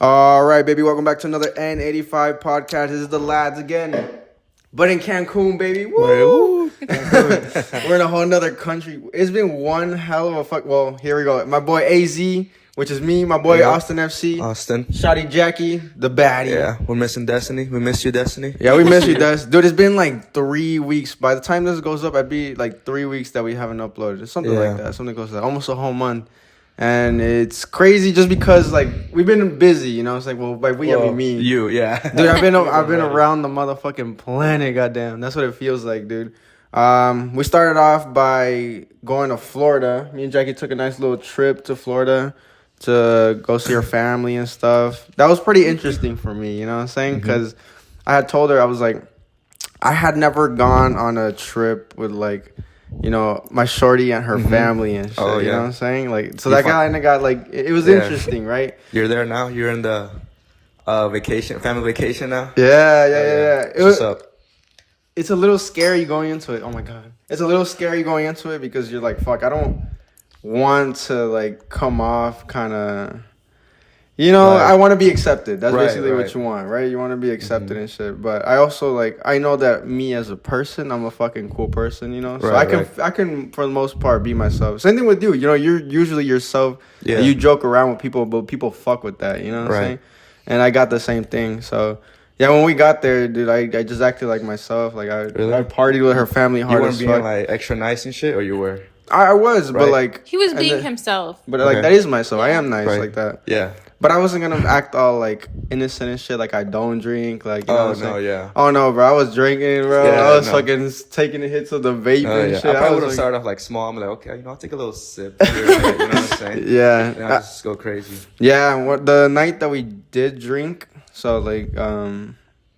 All right, baby. Welcome back to another N85 podcast. This is the lads again, but in Cancun, baby. Woo! We're in a whole nother country. It's been one hell of a fuck. Well, here we go. My boy AZ, which is me. My boy Austin FC. Austin. Shotty Jackie, the baddie. Yeah, we're missing Destiny. We miss you, Destiny. Yeah, we miss you, Des. Dude, it's been like 3 weeks. By the time this goes up, I'd be like 3 weeks that we haven't uploaded. It's something like that. Something close to that. Almost a whole month. And it's crazy just because like we've been busy, you know. It's like, well, by we I mean me. You, yeah. Dude, I've been around the motherfucking planet, goddamn. That's what it feels like, dude. We started off by going to Florida. Me and Jackie took a nice little trip to Florida to go see her family and stuff. That was pretty interesting for me, you know what I'm saying? Because I had told her, I was like, I had never gone on a trip with like, you know, my shorty and her family and shit. You know what I'm saying? Like, so that kind of got like, it was interesting, right? You're there now? You're in the vacation, family vacation now? Yeah. What's up? It's a little scary going into it. Oh my God. It's a little scary going into it because you're like, fuck, I don't want to like come off kind of, you know, I want to be accepted. That's basically what you want, right? You want to be accepted and shit. But I also like, I know that me as a person, I'm a fucking cool person, you know? So I can, for the most part, be myself. Same thing with you. You know, you're usually yourself. Yeah. You joke around with people, but people fuck with that, you know what I'm saying? And I got the same thing. So, yeah, when we got there, dude, I just acted like myself. Like, I partied with her family hard as fuck. You weren't being, like, extra nice and shit, or you were? I was, but, like... He was being himself. But, like, that is myself. I am nice like that. Yeah. But I wasn't gonna act all like innocent and shit, like I don't drink, like you know what I'm saying? Yeah. Oh no, bro, I was drinking, bro. Yeah, I was fucking taking the hits of the vape and shit. I probably would have started off like small. I'm like, okay, you know, I'll take a little sip. Here, you know what I'm saying? Yeah. And I'll just go crazy. Yeah, the night that we did drink, so like,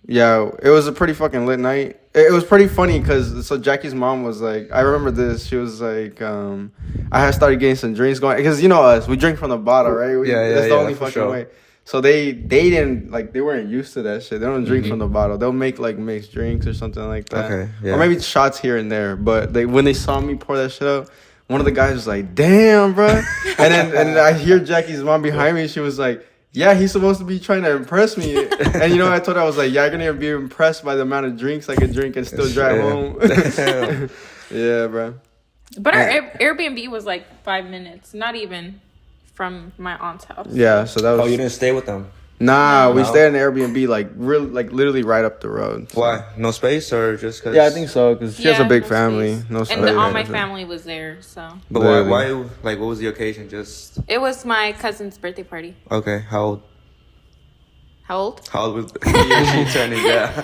yeah, it was a pretty fucking lit night. It was pretty funny because so Jackie's mom was like, I remember this. She was like, I had started getting some drinks going because you know us, we drink from the bottle, right? That's the only fucking way. So they didn't like they weren't used to that shit. They don't drink from the bottle. They'll make like mixed drinks or something like that, or maybe shots here and there. But when they saw me pour that shit up, one of the guys was like, "Damn, bro!" and I hear Jackie's mom behind me. She was like, yeah, he's supposed to be trying to impress me. And, you know, I told her, I was like, yeah, you're going to be impressed by the amount of drinks I can drink and still drive home. Yeah, bro. But our Airbnb was like 5 minutes, not even from my aunt's house. Yeah, so that was... Oh, you didn't stay with them? Nah, we stayed in an Airbnb, like, literally right up the road. So. Why? No space or just because... Yeah, I think so, because she has a big family. Space. No space. And all my family was there, so... But why, like, what was the occasion? Just... It was my cousin's birthday party. Okay, how old? How old? How old was he or she turning? Yeah.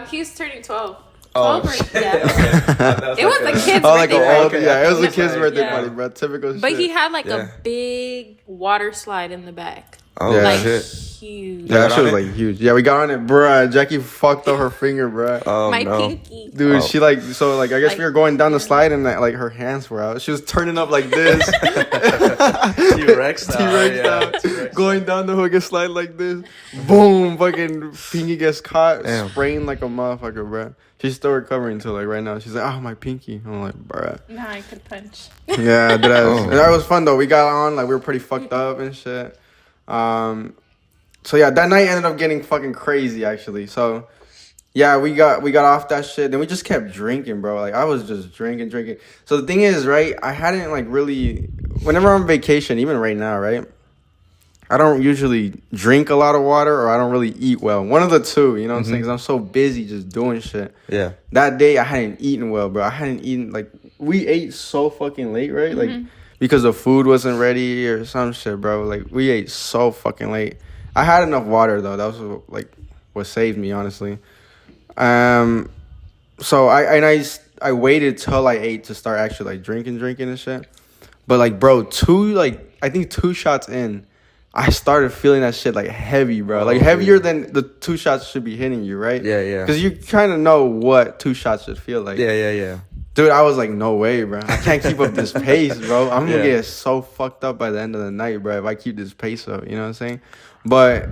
He's turning 12. 12 yeah. It was a kid's It birthday was a kid's birthday party, bro. Typical shit. But he had like a big water slide in the back. Oh, like, shit. Huge. Yeah, that shit was like huge. Yeah, we got on it, bruh. Jackie fucked up her finger, bruh. Oh, my pinky. Dude, she like, so like, I guess we were going down the slide and like her hands were out. She was turning up like this. T-Rex out. Going down the hook and slide like this. Boom, fucking pinky gets caught. Damn. Spraying like a motherfucker, bruh. She's still recovering until like right now. She's like, oh, my pinky. I'm like, bruh. Nah, I could punch. Yeah, that was fun though. We got on, like we were pretty fucked up and shit. So yeah, that night ended up getting fucking crazy actually. So yeah, we got off that shit. Then we just kept drinking, bro. Like I was just drinking. So the thing is, right, I hadn't like really, whenever I'm on vacation, even right now, right, I don't usually drink a lot of water or I don't really eat well. One of the two, you know what I'm saying? Because I'm so busy just doing shit. Yeah. That day I hadn't eaten well, bro. I hadn't eaten, like, we ate so fucking late, right? Like, because the food wasn't ready or some shit, bro. Like, we ate so fucking late. I had enough water, though. That was, like, what saved me, honestly. So I waited till I ate to start actually, like, drinking and shit. But, like, bro, I think 2 shots in, I started feeling that shit like heavy, bro. Like heavier than the 2 shots should be hitting you, right? Yeah. Because you kind of know what 2 shots should feel like. Yeah. Dude, I was like, no way, bro. I can't keep up this pace, bro. I'm going to get so fucked up by the end of the night, bro, if I keep this pace up. You know what I'm saying? But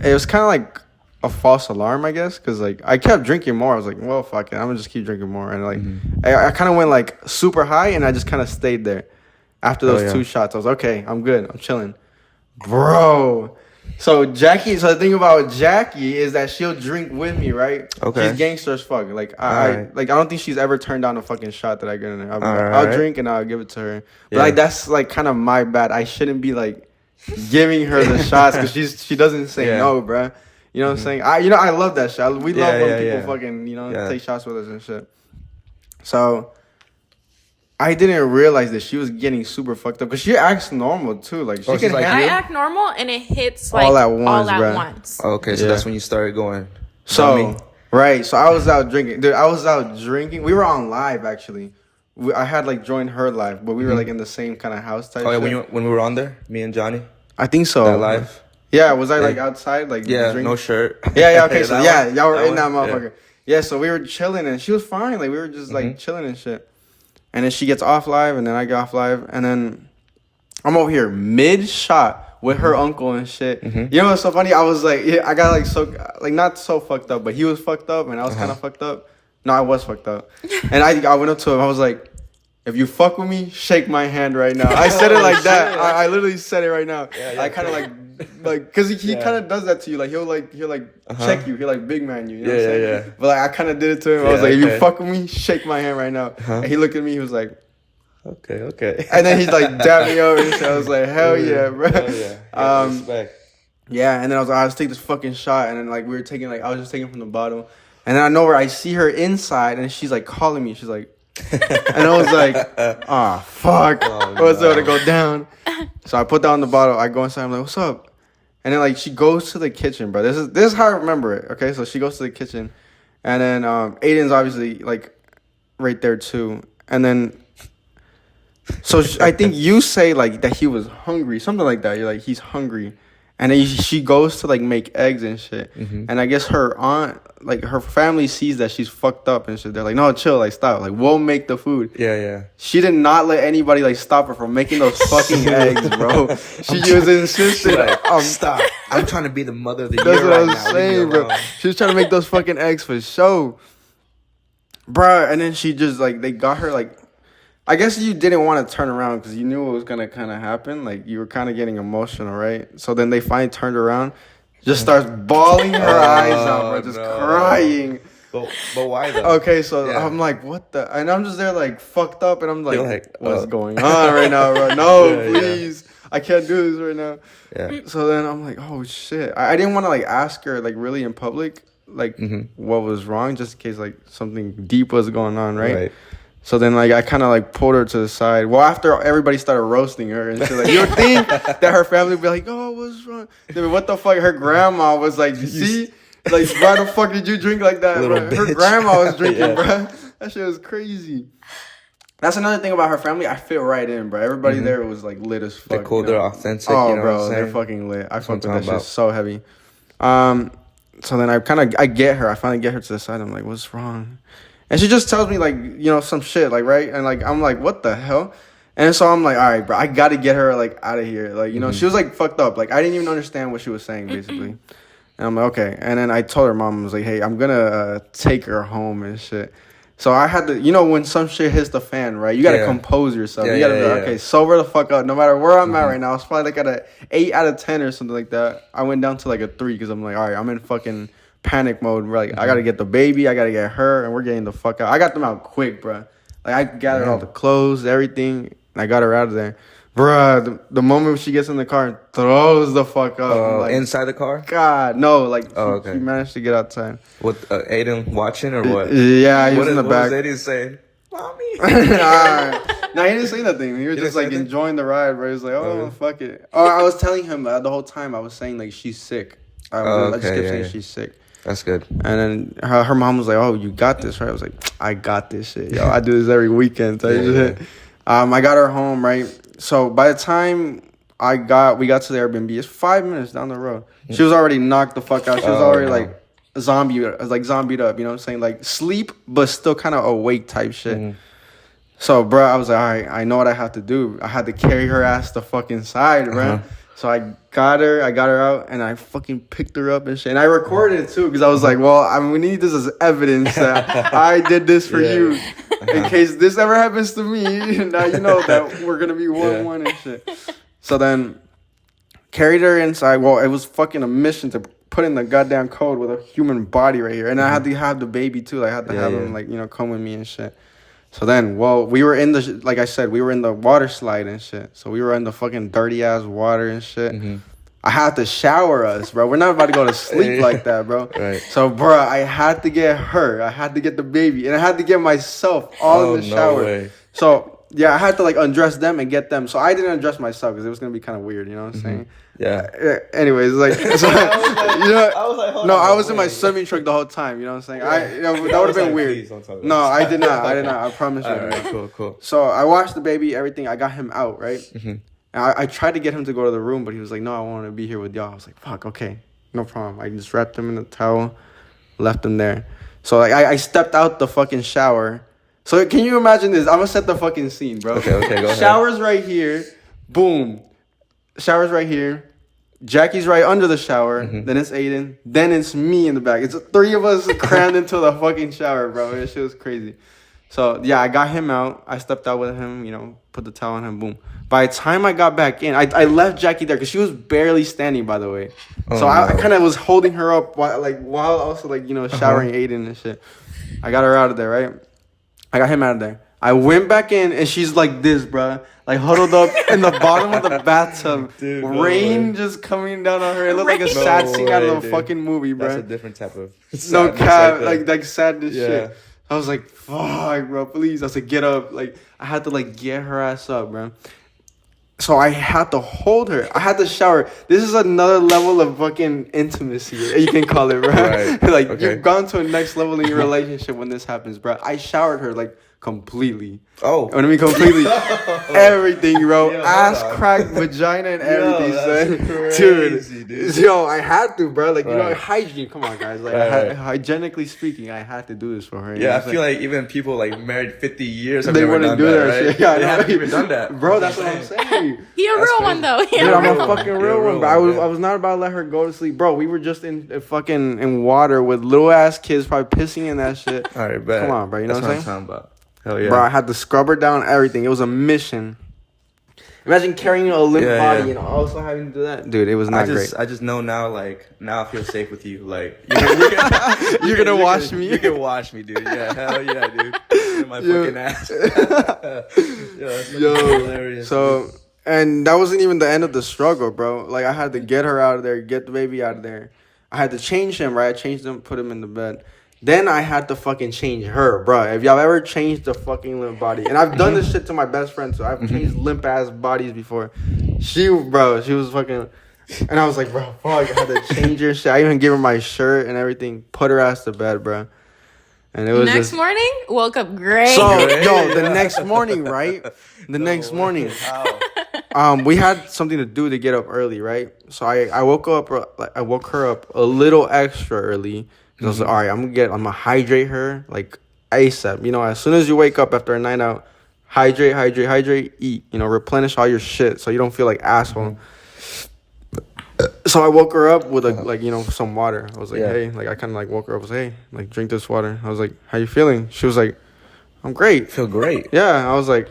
it was kind of like a false alarm, I guess. Because, like, I kept drinking more. I was like, well, fuck it. I'm going to just keep drinking more. And, like, I kind of went, like, super high, and I just kind of stayed there. After those 2 shots, I was okay, I'm good. I'm chilling. Bro, So Jackie, so the thing about Jackie is that she'll drink with me, right? Okay. She's gangster as fuck. Like Alright. I don't think she's ever turned down a fucking shot that I get in there. I'll Alright. drink and I'll give it to her. But Yeah. like that's like kind of my bad. I shouldn't be like giving her the shots because she doesn't say no, bruh. You know what I'm saying? I love that shot. We love when people fucking take shots with us and shit. So I didn't realize that she was getting super fucked up because she acts normal too. Like she can like I handle act normal and it hits like all at once, bruh. once. Okay, so that's when you started going. So right, so I was out drinking. Dude, I was out drinking. We were on live actually. I had like joined her live, but we were like in the same kind of house type. Oh yeah, shit. when we were on there, me and Johnny. I think so. That live. Yeah, was I like outside like drinking? No shirt. Yeah, okay, so That y'all were that in that one? motherfucker. Yeah, so we were chilling and she was fine. Like we were just like chilling and shit. And then she gets off live and then I get off live and then I'm over here mid shot with her uncle and shit. You know what's so funny? I was like, I got like so like not so fucked up, but he was fucked up and I was kind of fucked up. No, I was fucked up. And I went up to him. I was like, if you fuck with me, shake my hand right now. I said it like that. I literally said it right now. I kind of like, cause he kind of does that to you. Like he'll check you. He'll like big man you. You know what I'm saying? Yeah. But like I kind of did it to him. I was like, if you fuck with me, shake my hand right now. And he looked at me. He was like, okay. and then he like dabbed me over and shit. I was like, hell yeah, bro. Hell yeah. Respect. Yeah. And then I was like, let's take this fucking shot. And then like we were taking I was just taking from the bottle. And then I know where I see her inside, and she's like calling me. She's like. And I was like, fuck. What's there to go down? So I put down the bottle. I go inside. I'm like, what's up? And then like she goes to the kitchen, bro. This is how I remember it. Okay, so she goes to the kitchen, and then Aiden's obviously like right there too. And then so I think you say like that he was hungry, something like that. You're like he's hungry. And then she goes to like make eggs and shit. And I guess her aunt, like her family sees that she's fucked up and shit. They're like, no, chill, like stop. Like we'll make the food. Yeah. She did not let anybody like stop her from making those fucking eggs, bro. She was insistent. Like, stop. I'm trying to be the mother of the year. That's what right I was now. saying, bro. She was trying to make those fucking eggs for show. Bruh, and then she just like, they got her like, I guess you didn't want to turn around because you knew what was going to kind of happen. Like, you were kind of getting emotional, right? So then they finally turned around, just starts bawling her eyes out, bro, just crying. But why though? Okay, so I'm like, what the? And I'm just there, like, fucked up, and I'm like what's going on right now, bro? No, please. I can't do this right now. Yeah. So then I'm like, oh, shit. I didn't want to, like, ask her, like, really in public, like, what was wrong, just in case, like, something deep was going on, right? So then, like, I kind of, like, pulled her to the side. Well, after everybody started roasting her and shit, like, you would think that her family would be like, oh, what's wrong? Dude, what the fuck? Her grandma was like, see? Like, why the fuck did you drink like that, bro? Her grandma was drinking, bro. That shit was crazy. That's another thing about her family. I fit right in, bro. Everybody there was, like, lit as fuck. They're cool. They're authentic, oh, you know bro, what I'm saying? they're fucking lit. I fucked with that shit so heavy. So then I get her. I finally get her to the side. I'm like, what's wrong? And she just tells me, like, you know, some shit, like, right? And, like, I'm like, what the hell? And so I'm like, all right, bro, I got to get her, like, out of here. Like, you know, she was, like, fucked up. Like, I didn't even understand what she was saying, basically. And I'm like, okay. And then I told her mom, I was like, hey, I'm going to take her home and shit. So I had to, you know, when some shit hits the fan, right? You got to compose yourself. You got to be like, okay, sober the fuck up. No matter where I'm at right now, it's probably, like, at a 8 out of 10 or something like that. I went down to, like, a 3 because I'm like, all right, I'm in fucking panic mode. We're like, I gotta get the baby, I gotta get her, and we're getting the fuck out. I got them out quick, bro. Like, I gathered all the clothes, everything, and I got her out of there. Bruh, the moment she gets in the car and throws the fuck up. Like, inside the car? God, no. Like, okay. She managed to get outside. With Aiden watching or what? Yeah, he was in the back. What was Aiden saying? Mommy. No, he didn't say nothing. He was just, like, enjoying the ride, bro. He was like, oh, fuck it. Oh, I was telling him the whole time, I was saying, like, she's sick. I just kept saying she's sick. That's good. And then her mom was like, oh, you got this, right? I was like, I got this shit. Yo, I do this every weekend. I got her home, right? So by the time we got to the Airbnb, it's 5 minutes down the road. She was already knocked the fuck out. She was already like zombied up, you know what I'm saying? Like sleep, but still kind of awake type shit. So, bro, I was like, all right, I know what I have to do. I had to carry her ass the fucking side, bro. So I got her out, and I fucking picked her up and shit. And I recorded it, too, because I was like, well, we need this as evidence that I did this for you. In case this ever happens to me, now you know that we're going to be 1-1 and shit. So then, carried her inside. Well, it was fucking a mission to put in the goddamn code with a human body right here. And I had to have the baby, too. I had to have him, like, you know, come with me and shit. So then, well, we were in the, like I said, we were in the water slide and shit. So we were in the fucking dirty-ass water and shit. I had to shower us, bro. We're not about to go to sleep like that, bro. Right. So, bro, I had to get her. I had to get the baby. And I had to get myself all in the shower. Way. So, yeah, I had to, like, undress them and get them. So I didn't undress myself because it was going to be kind of weird, you know what I'm saying? Yeah. Anyways, like, so, I was in my swimming truck the whole time, you know what I'm saying? That would have been weird. No, I did not. I promise you. Right, cool. So I washed the baby, everything. I got him out, right? And I tried to get him to go to the room, but he was like, no, I want to be here with y'all. I was like, fuck, okay, no problem. I just wrapped him in a towel, left him there. So, like, I stepped out the fucking shower. So can you imagine this? I'm going to set the fucking scene, bro. Okay, go ahead. Shower's right here. Boom. Shower's right here. Jackie's right under the shower. Then it's Aiden. Then it's me in the back. It's 3 of us crammed into the fucking shower, bro. That shit was crazy. So, yeah, I got him out. I stepped out with him, you know, put the towel on him, boom. By the time I got back in, I left Jackie there because she was barely standing, by the way. So I kind of was holding her up while also, like, you know, showering Aiden and shit. I got her out of there, right? I got him out of there. I went back in, and she's like this, bro. Like, huddled up in the bottom of the bathtub. Dude, rain just coming down on her. It looked like a sad scene out of a fucking movie, bro. That's a different type of no cap, like sadness shit. I was like, fuck, bro, please. I said, get up. Like, I had to, like, get her ass up, bro. So I had to hold her. I had to shower. This is another level of fucking intimacy, you can call it, bro. Right. Like, you've gone to a next level in your relationship when this happens, bro. I showered her, like, completely. When I mean completely. Everything, bro. Ass crack, vagina, and everything, son. Dude. Yo, I had to, bro. Like, you know, hygiene. Come on, guys. Like, hygienically speaking, I had to do this for her. Yeah, I feel like even people, like, married 50 years have they never wouldn't done do that, right? Shit. Yeah, they haven't even done that. Bro, that's what I'm saying. He a real one, though. Dude, I'm a fucking real one, bro. I was not about to let her go to sleep. Bro, we were just in water with little ass kids probably pissing in that shit. All right, bet. Come on, bro. You know what I'm saying? Talking about. Hell yeah. Bro, I had to scrub her down, everything. It was a mission. Imagine carrying a limp body and also having to do that. Dude, it was not great. I just know now, like, now I feel safe with you. Like, you're gonna wash me? You can wash me, dude. Yeah, hell yeah, dude. In my fucking ass. Yo, hilarious. So, and that wasn't even the end of the struggle, bro. Like, I had to get her out of there, get the baby out of there. I had to change him, right? I changed him, put him in the bed. Then I had to fucking change her, bro. If y'all ever changed the fucking limp body, and I've done this shit to my best friend, so I've changed limp ass bodies before. She was fucking, and I was like, bro, fuck, I had to change her shit. I even gave her my shirt and everything, put her ass to bed, bro. And it was next morning, woke up great. So, yo, the next morning, right? Next morning, we had something to do to get up early, right? So I woke her up a little extra early. I was like, all right, I'm gonna hydrate her like ASAP. You know, as soon as you wake up after a night out, hydrate, eat. You know, replenish all your shit so you don't feel like asshole. So I woke her up with some water. I was like, hey, like I kind of like woke her up. I was like, hey, like drink this water. I was like, how you feeling? She was like, I'm great. Feel great. Yeah. I was like,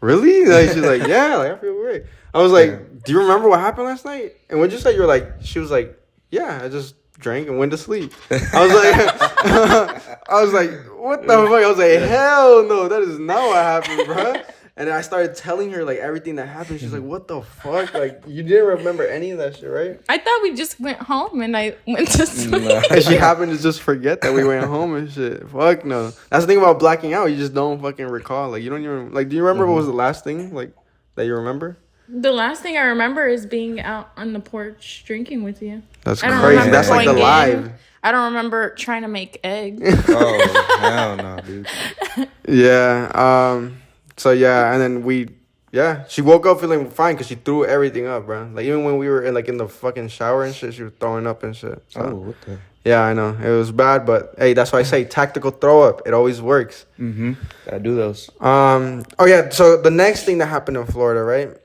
really? Like she's like, yeah, like I feel great. I was like, do you remember what happened last night? And when you said you were like, she was like, yeah, I just drank and went to sleep. I was like, what the fuck? I was like, hell no, that is not what happened, bro. And then I started telling her like everything that happened. She's like, what the fuck? Like, you didn't remember any of that shit, right? I thought we just went home and I went to sleep. And she happened to just forget that we went home and shit. Fuck no. That's the thing about blacking out. You just don't fucking recall. Like, you don't even, like, do you remember what was the last thing, like, that you remember? The last thing I remember is being out on the porch drinking with you. That's crazy. That's like the live. I don't remember trying to make eggs. Oh, hell no, dude. Yeah. So, yeah, and then she woke up feeling fine because she threw everything up, bro. Like, even when we were in the fucking shower and shit, she was throwing up and shit. So, what the? Yeah, I know. It was bad, but, hey, that's why I say tactical throw up. It always works. Mm-hmm. Gotta do those. Oh, yeah, so the next thing that happened in Florida, right?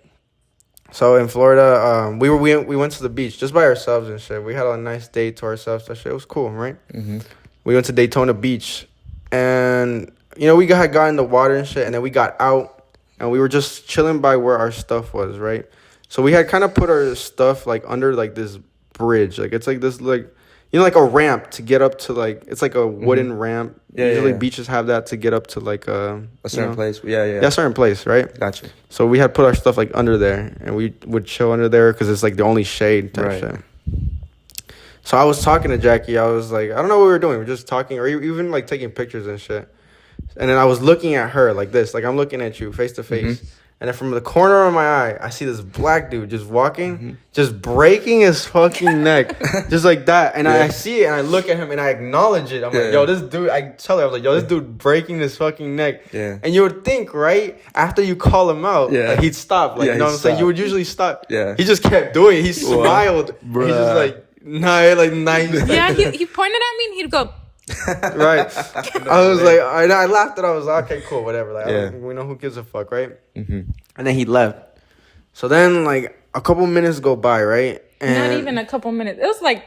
So in Florida, we went to the beach just by ourselves and shit. We had a nice day to ourselves. That shit was cool, right? Mm-hmm. We went to Daytona Beach, and you know we got in the water and shit, and then we got out, and we were just chilling by where our stuff was, right? So we had kind of put our stuff like under like this bridge. Like it's like this like like a ramp to get up to like it's like a wooden ramp. Usually beaches have that to get up to like a certain place. Yeah, a certain place, right? Gotcha. So we had put our stuff like under there, and we would chill under there because it's like the only shade type shit. So I was talking to Jackie. I was like, I don't know what we were doing. We were just talking, or even like taking pictures and shit. And then I was looking at her like this, like I'm looking at you face to face. And then from the corner of my eye, I see this black dude just walking, just breaking his fucking neck, just like that. And I see it, and I look at him, and I acknowledge it. I'm like, yo, this dude, I tell her, I was like, yo, this dude breaking his fucking neck. Yeah. And you would think, right, after you call him out, like, he'd stop. Like, you know what I'm saying? You would usually stop. Yeah. He just kept doing it. He smiled. He's just like, nice. Yeah, he pointed at me, and he'd go... Right. I was like, I laughed, and I was like, okay, cool, whatever. Like, we know who gives a fuck, right? And then he left. So then, like, a couple minutes go by, right? And not even a couple minutes. It was like,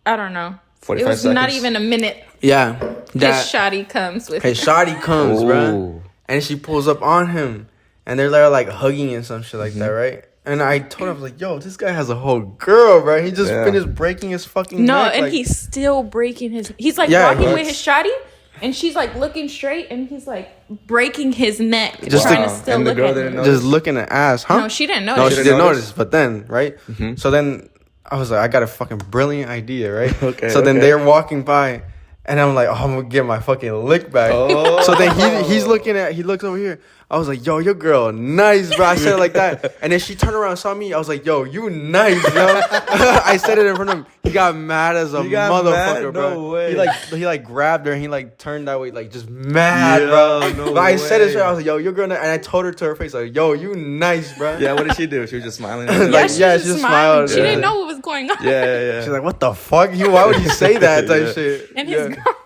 I don't know. 45 it was seconds. Not even a minute. Yeah. His shawty comes with his shawty comes, bro. And she pulls up on him. And they're like hugging and some shit like that, right? And I told him, I was like, yo, this guy has a whole girl, bro. He just finished breaking his fucking neck. No, and like, he's still breaking his... He's like walking with his shawty, and she's like looking straight, and he's like breaking his neck. Just trying to still look at him. Just looking at ass, huh? No, she didn't notice. No, she didn't notice. But then, right? So then I was like, I got a fucking brilliant idea, right? So then they're walking by, and I'm like, oh, I'm going to get my fucking lick back. Oh. So then he looks over here. I was like, yo, your girl nice, bro. I said it like that. And then she turned around and saw me. I was like, yo, you nice, yo. I said it in front of him. He got mad as a motherfucker, bro. No way. He like grabbed her and he like turned that way, like just mad, bro. No but I said it, I was like, yo, your girl nice. And I told her to her face, like, yo, you nice, bro. Yeah, what did she do? She was just smiling. Like, she just smiled. She didn't know what was going on. Yeah. She's like, what the fuck? Why would you say that type shit? And his girl.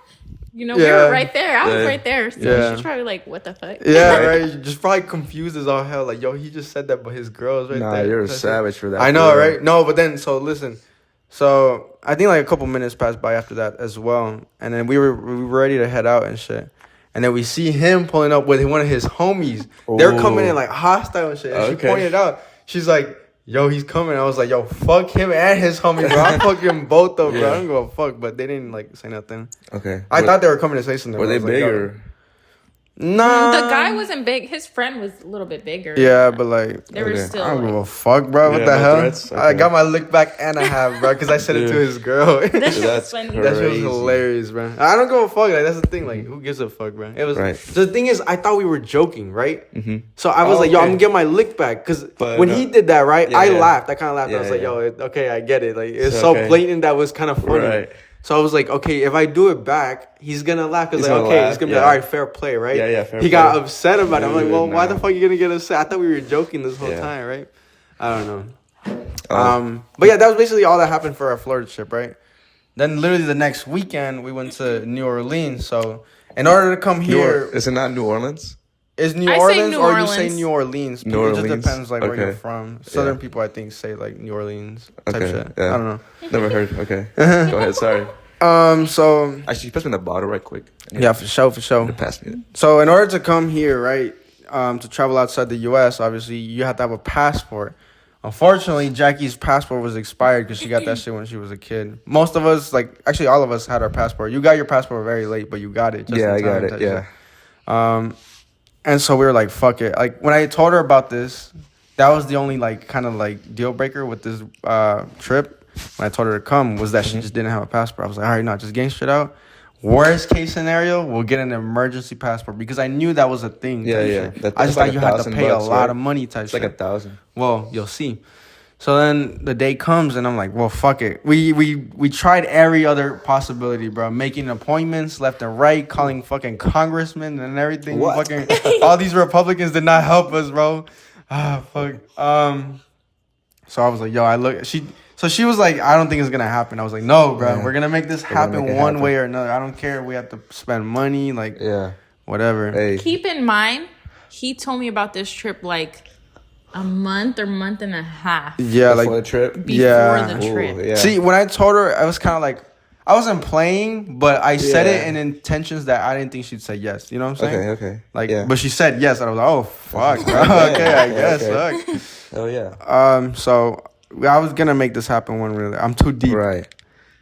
We were right there. I was right there. So she's probably like, what the fuck? Yeah, right. Just probably confused as all hell. Like, yo, he just said that, but his girl's right there. Nah, you're a savage for that. I know, right? No, but then, so listen. So I think like a couple minutes passed by after that as well. And then we were ready to head out and shit. And then we see him pulling up with one of his homies. They're coming in like hostile and shit. And she pointed out. She's like, yo, he's coming. I was like, yo, fuck him and his homie, bro. I'm fucking both of them, bro. I don't give a fuck. But they didn't like say nothing. Okay. I thought they were coming to say something. Were they big or? Nah. The guy wasn't big. His friend was a little bit bigger. Yeah, but like they were still. I don't give a fuck, bro. What the hell? Okay. I got my lick back and a half, bro, because I said it to his girl. That's funny. That shit was hilarious, bro. I don't give a fuck. Like that's the thing. Like who gives a fuck, bro? It was. Right. So the thing is, I thought we were joking, right? So I was like, yo, I'm gonna get my lick back, because when he did that, right, I laughed. I kind of laughed. I was like, yo, okay, I get it. Like it's so blatant that was kind of funny. Right. So I was like, okay, if I do it back, he's gonna laugh. Cause like, okay, he's gonna be like, all right, fair play, right? Yeah, fair play. He got upset about it. I'm like, well, why the fuck are you gonna get upset? I thought we were joking this whole time, right? I don't know. But yeah, that was basically all that happened for our Florida trip, right? Then literally the next weekend we went to New Orleans. So in order to come here, is it not New Orleans? Is New Orleans or you say New Orleans? New Orleans. It just depends like where you're from. Southern people I think say like New Orleans type shit. Yeah. I don't know. Never heard. Okay. Go ahead, sorry. So actually pass me the bottle right quick. Yeah, for sure. Pass me it. So in order to come here, right, to travel outside the US, obviously you have to have a passport. Unfortunately, Jackie's passport was expired because she got that shit when she was a kid. Most of us, like actually all of us had our passport. You got your passport very late, but you got it. I got it. Yeah. And so we were like, fuck it. Like, when I told her about this, that was the only, like, kind of, like, deal breaker with this trip. When I told her to come, was that she just didn't have a passport. I was like, all right, no, just getting shit out. Worst case scenario, we'll get an emergency passport. Because I knew that was a thing. Yeah. I just thought you had to pay a lot of money type shit. It's like $1,000. Well, you'll see. So then the day comes, and I'm like, well, fuck it. We tried every other possibility, bro. Making appointments left and right, calling fucking congressmen and everything. What? Fucking, all these Republicans did not help us, bro. Fuck. So I was like, yo, So she was like, I don't think it's going to happen. I was like, no, bro. We're going to make this happen one way or another. I don't care. We have to spend money, like, whatever. Hey. Keep in mind, he told me about this trip, like, a month and a half. Yeah, before the trip. Before the trip. Ooh, yeah. See, when I told her, I was kind of like, I wasn't playing, but I said it in intentions that I didn't think she'd say yes. You know what I'm saying? Okay. Like, but she said yes, and I was like, oh fuck, bro. Okay, I guess. Fuck. Oh yeah. So I was gonna make this happen when I'm too deep. Right.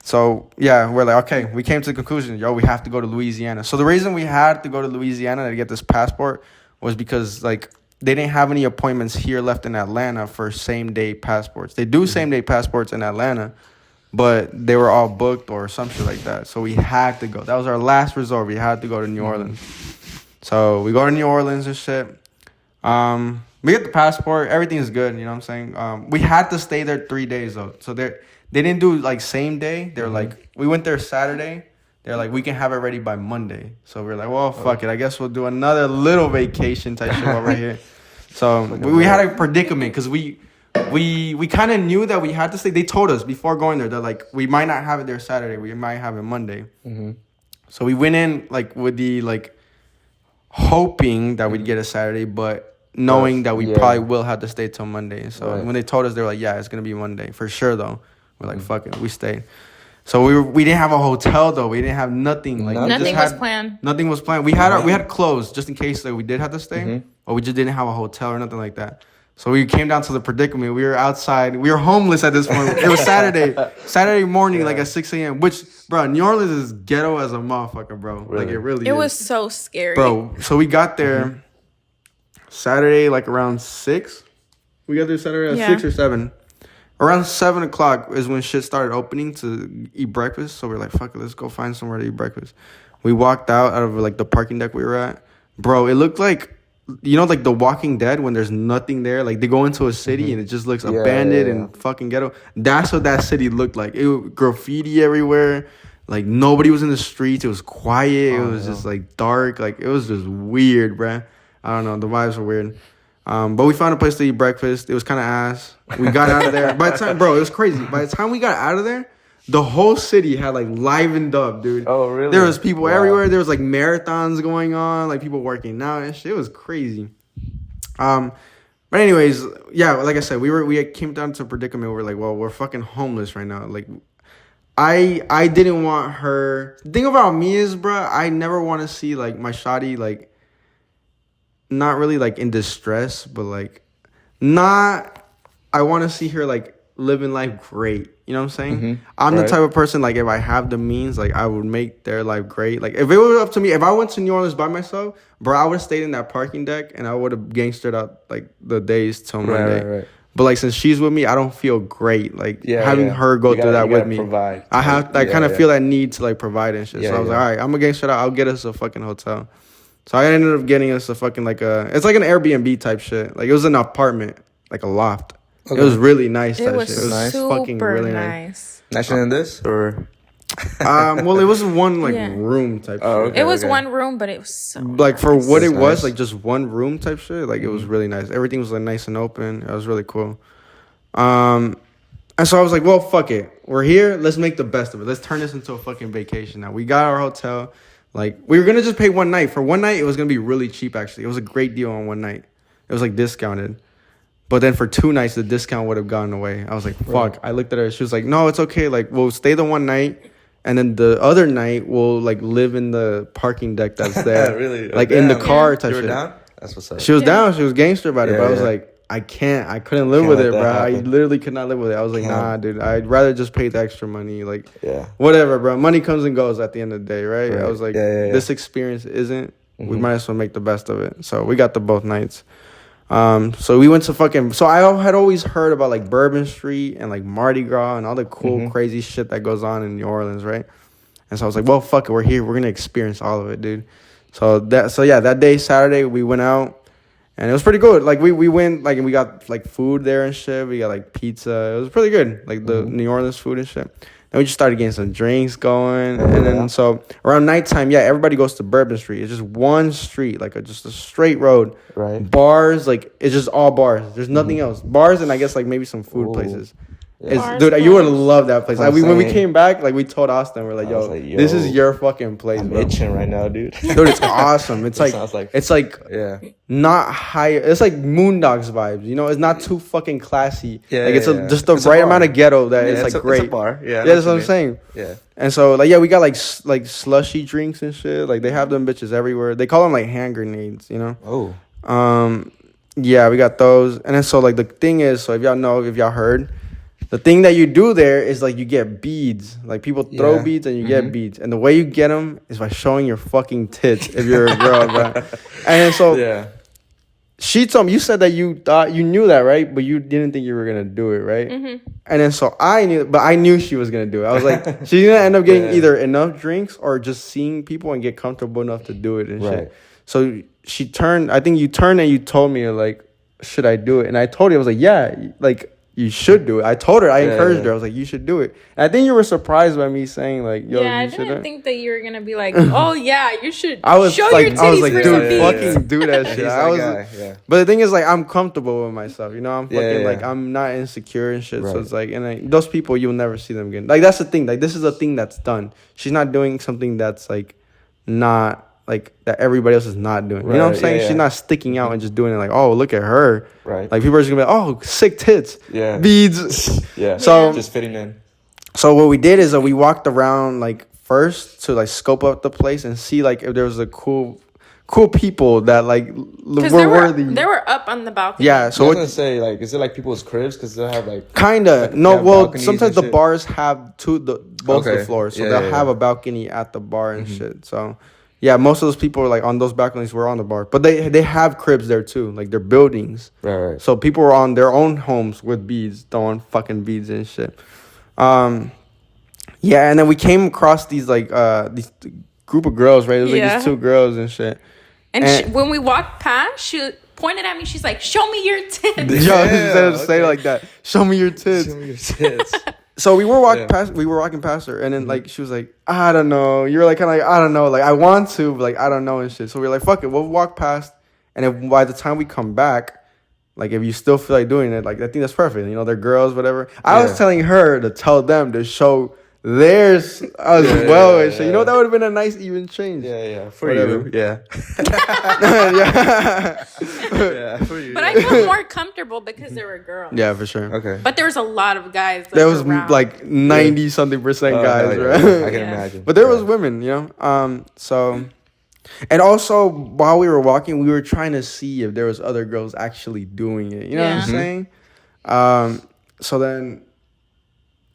So yeah, we're like, okay, we came to the conclusion, we have to go to Louisiana. So the reason we had to go to Louisiana to get this passport was because like they didn't have any appointments here left in Atlanta for same day passports. They do same day passports in Atlanta, but they were all booked or some shit like that. So we had to go. That was our last resort. We had to go to New Orleans. So we go to New Orleans and shit. We get the passport. Everything is good. You know what I'm saying? We had to stay there 3 days though. So they didn't do like same day. They're like, we went there Saturday. They're like, we can have it ready by Monday. So we're like, well, fuck it. I guess we'll do another little vacation type shit over here. So we had a predicament because we kind of knew that we had to stay. They told us before going there, they're like, we might not have it there Saturday. We might have it Monday. So we went in like with the like hoping that we'd get a Saturday, but knowing that we probably will have to stay till Monday. So when they told us, they were like, yeah, it's going to be Monday for sure though. We're like, fuck it. We stayed. So we didn't have a hotel though. We didn't have nothing. Like nothing was planned. Nothing was planned. We had clothes just in case like we did have to stay, but we just didn't have a hotel or nothing like that. So we came down to the predicament. We were outside. We were homeless at this point. It was Saturday morning, like at 6 a.m. Which, bro, New Orleans is ghetto as a motherfucker, bro. Really? Like it really. It is. was so scary, bro. So we got there Saturday, like around 6. We got there Saturday at 6 or 7. Around 7 o'clock is when shit started opening to eat breakfast. So we're like, fuck it, let's go find somewhere to eat breakfast. We walked out of like the parking deck we were at. Bro, it looked like, you know, like The Walking Dead when there's nothing there. Like they go into a city and it just looks abandoned and fucking ghetto. That's what that city looked like. It was graffiti everywhere. Like nobody was in the streets. It was quiet. It was just like dark. Like it was just weird, bruh. I don't know. The vibes were weird. But we found a place to eat breakfast. It was kind of ass. We got out of there. By the time, bro, it was crazy. By the time we got out of there, the whole city had like livened up, dude. Oh, really? There was people everywhere. There was like marathons going on, like people working out and shit. It was crazy. But anyways, yeah, like I said, we came down to a predicament. We're like, well, we're fucking homeless right now. Like, I didn't want her. The thing about me is, bro, I never want to see like my shawty like. Not really like in distress, but like I want to see her like living life great. You know what I'm saying? I'm the type of person like if I have the means, like I would make their life great. Like if it was up to me, if I went to New Orleans by myself, bro, I would have stayed in that parking deck and I would have gangstered out like the days till Monday. Right. But like since she's with me, I don't feel great. Like having her go through that with me. Provide. I kind of feel that need to like provide and shit. So I was like, all right, I'm gonna gangster out. I'll get us a fucking hotel. So I ended up getting us a fucking it's like an Airbnb type shit. Like it was an apartment, like a loft. Okay. It was really nice. It was nice. Fucking really nice. Nicer than this or? Well, it was one room type. Oh, shit. It was one room, but it was so like for what it was, like just one room type shit. Like it was really nice. Everything was like nice and open. It was really cool. And so I was like, well, fuck it. We're here. Let's make the best of it. Let's turn this into a fucking vacation. Now we got our hotel. Like, we were going to just pay one night. For one night, it was going to be really cheap, actually. It was a great deal on one night. It was, like, discounted. But then for 2 nights, the discount would have gone away. I was like, fuck. Right. I looked at her. She was like, no, it's okay. Like, we'll stay the one night. And then the other night, we'll, like, live in the parking deck that's there. Really? Like, in the car type shit. You were down? That's what's up. She was down. She was gangster about it. But I was like, I couldn't live with it, bro. I literally could not live with it. I was like, nah, dude. I'd rather just pay the extra money. Like, whatever, bro. Money comes and goes at the end of the day, right? I was like, this experience isn't. We might as well make the best of it. So we got the both nights. So we went to fucking. So I had always heard about like Bourbon Street and like Mardi Gras and all the cool, crazy shit that goes on in New Orleans, right? And so I was like, well, fuck it. We're here. We're gonna experience all of it, dude. So that day, Saturday, we went out. And it was pretty good. Like, we went, like, and we got, like, food there and shit. We got, like, pizza. It was pretty good. Like, the New Orleans food and shit. And we just started getting some drinks going. And then, so, around nighttime, everybody goes to Bourbon Street. It's just one street, like, just a straight road. Right. Bars, like, it's just all bars. There's nothing else. Bars and, I guess, like, maybe some food places. Dude, you would love that place. Like, when we came back, like we told Austin, we're like, yo, this is your fucking place, I'm bro. itching right now, dude. Dude, it's awesome. It's not high. It's like Moondocks vibes. You know, it's not too fucking classy. Yeah, like just the right amount of ghetto that it's like great. It's a bar. Yeah, that's what I'm saying. Yeah. And so like we got like slushy drinks and shit. Like they have them bitches everywhere. They call them like hand grenades. You know. Oh. Yeah, we got those. And then so like the thing is, so if y'all heard. The thing that you do there is like you get beads. Like people throw beads and you get beads. And the way you get them is by showing your fucking tits if you're a girl, bro. And then so she told me, you said that you thought you knew that, right? But you didn't think you were gonna do it, right? Mm-hmm. And then so I knew she was gonna do it. I was like, she's gonna end up getting either enough drinks or just seeing people and get comfortable enough to do it and shit. So she turned. I think you turned and you told me like, should I do it? And I told you, I was like, yeah, like. You should do it. I told her, I encouraged her. I was like, you should do it. And I think you were surprised by me saying like, yo, I didn't think that you were gonna be like, oh yeah, you should. I was show like, your titties for dude, fucking do that shit. But the thing is, like, I'm comfortable with myself. You know, I'm fucking like, I'm not insecure and shit. Right. So it's like, and like, those people, you'll never see them again. Like that's the thing. Like this is a thing that's done. She's not doing something that's like, not. Like that everybody else is not doing. You know what I'm saying? She's not sticking out and just doing it like, oh, look at her. Right. Like people are just gonna be like, oh, sick tits. Yeah. Beads. So just fitting in. So what we did is we walked around like first to like scope out the place and see like if there was a cool people that like were worthy. They were up on the balcony. Yeah. So I was gonna say like, is it like people's cribs? Because they'll have like kinda no. Well, sometimes the bars have both the floors, so they'll have a balcony at the bar and shit. So. Yeah, most of those people are like on those balconies were on the bar. But they have cribs there too. Like they're buildings. Right. So people were on their own homes with beads, throwing fucking beads and shit. Yeah, and then we came across these like these group of girls, right? It was like these two girls and shit. And when we walked past, she pointed at me. She's like, "Show me your tits." Instead of saying like that, "Show me your tits." Show me your tits. So we were walking past. We were walking past her, and then like she was like, "I don't know." You're like kind of like, "I don't know." Like I want to, but like I don't know and shit. So we're like, "Fuck it." We'll walk past, and if by the time we come back, like if you still feel like doing it, like I think that's perfect. You know, they're girls, whatever. I was telling her to tell them to show theirs as well and shit. You know, that would have been a nice even change. For whatever. You. Yeah. For you. But I felt more comfortable because there were girls. Yeah, for sure. Okay. But there was a lot of guys. There was like 90-something% guys, right? I can imagine. But there was women, you know. So, and also while we were walking, we were trying to see if there was other girls actually doing it. You know what I'm saying?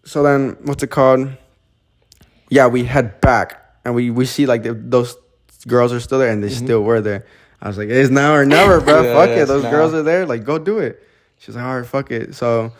So then, what's it called? Yeah, we head back and we see like those girls are still there and they still were there. I was like, it's now or never, bro. Fuck it. Those girls are there. Like, go do it. She's like, all right, fuck it. So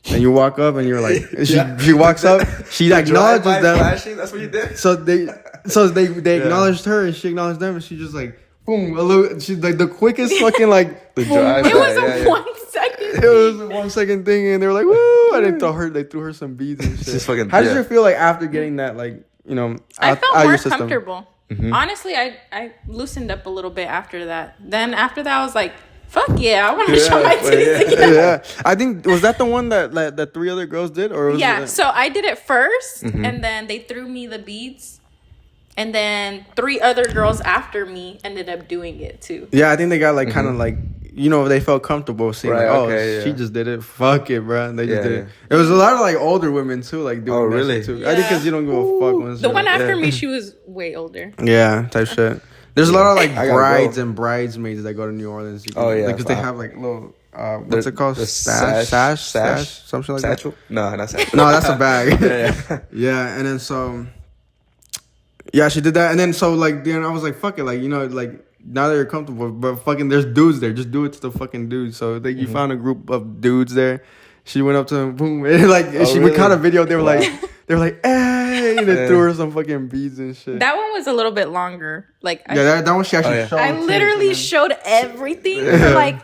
then you walk up and you're like, she walks up. She acknowledges them. Flashing? That's what you did? So they acknowledged her and she acknowledged them and she just like, boom. She's like the quickest fucking like. It was a 1 second. It was a 1 second thing and they were like, woo. And they threw her some beads and shit. How did you feel like after getting that, like, you know, I felt more comfortable. Honestly, I loosened up a little bit after that. Then after that, I was like, fuck yeah, I want to show my titties again. Yeah, I think, was that the one that 3 other girls did? Or was it so I did it first, and then they threw me the beads. And then 3 other girls after me ended up doing it too. Yeah, I think they got like kind of like, you know, they felt comfortable seeing she just did it. Fuck it, bro. They just did it. It was a lot of like older women too, like doing that shit too. Yeah. I think because you don't give a fuck. The one after me, she was way older. Yeah, type shit. There's a lot of like brides and bridesmaids that go to New Orleans. Because they have like little. What's it called? Sash, something like satchel? That. No, not satchel. No, that's a bag. Yeah, and then so. Yeah, she did that, and then so like then I was like, fuck it, like, you know, like now that you're comfortable, but fucking there's dudes there, just do it to the fucking dudes. So like you found a group of dudes there. She went up to him, boom, and like we caught a video. They were like, hey, and they threw her some fucking beads and shit. That one was a little bit longer. Like that one she actually showed. I literally showed everything for like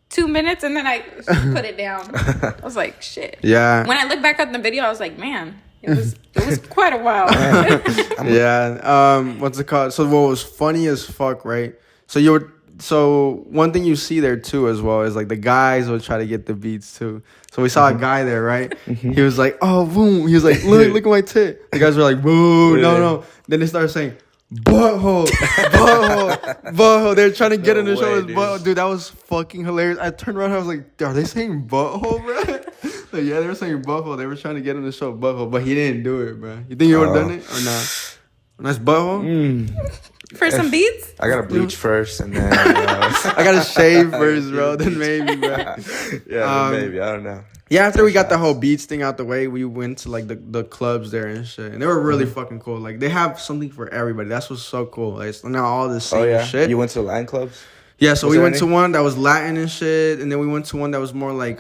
2 minutes, and then I put it down. I was like, shit. Yeah. When I look back at the video, I was like, man. It was quite a while. Yeah. What's it called? So what was funny as fuck, right? So so one thing you see there too as well is like the guys will try to get the beats too. So we saw a guy there, right? He was like, oh, boom. He was like, look at my tit. The guys were like, boo, no. Then they started saying, butthole. They're trying to get in the show with butthole. Dude, that was fucking hilarious. I turned around and I was like, are they saying butthole, bro? Like, yeah, they were saying butthole. They were trying to get in the show butthole, but he didn't do it, bro. You think you would have done it or not? Nice butthole? For some beats? I gotta bleach first and then I gotta shave first, bro. Then maybe, bro. Yeah, maybe. I don't know. Yeah, after we got the whole beats thing out the way, we went to like the clubs there and shit, and they were really fucking cool. Like they have something for everybody. That's what's so cool. Like it's not all the same shit. You went to Latin clubs? Yeah, so we went to one that was Latin and shit, and then we went to one that was more like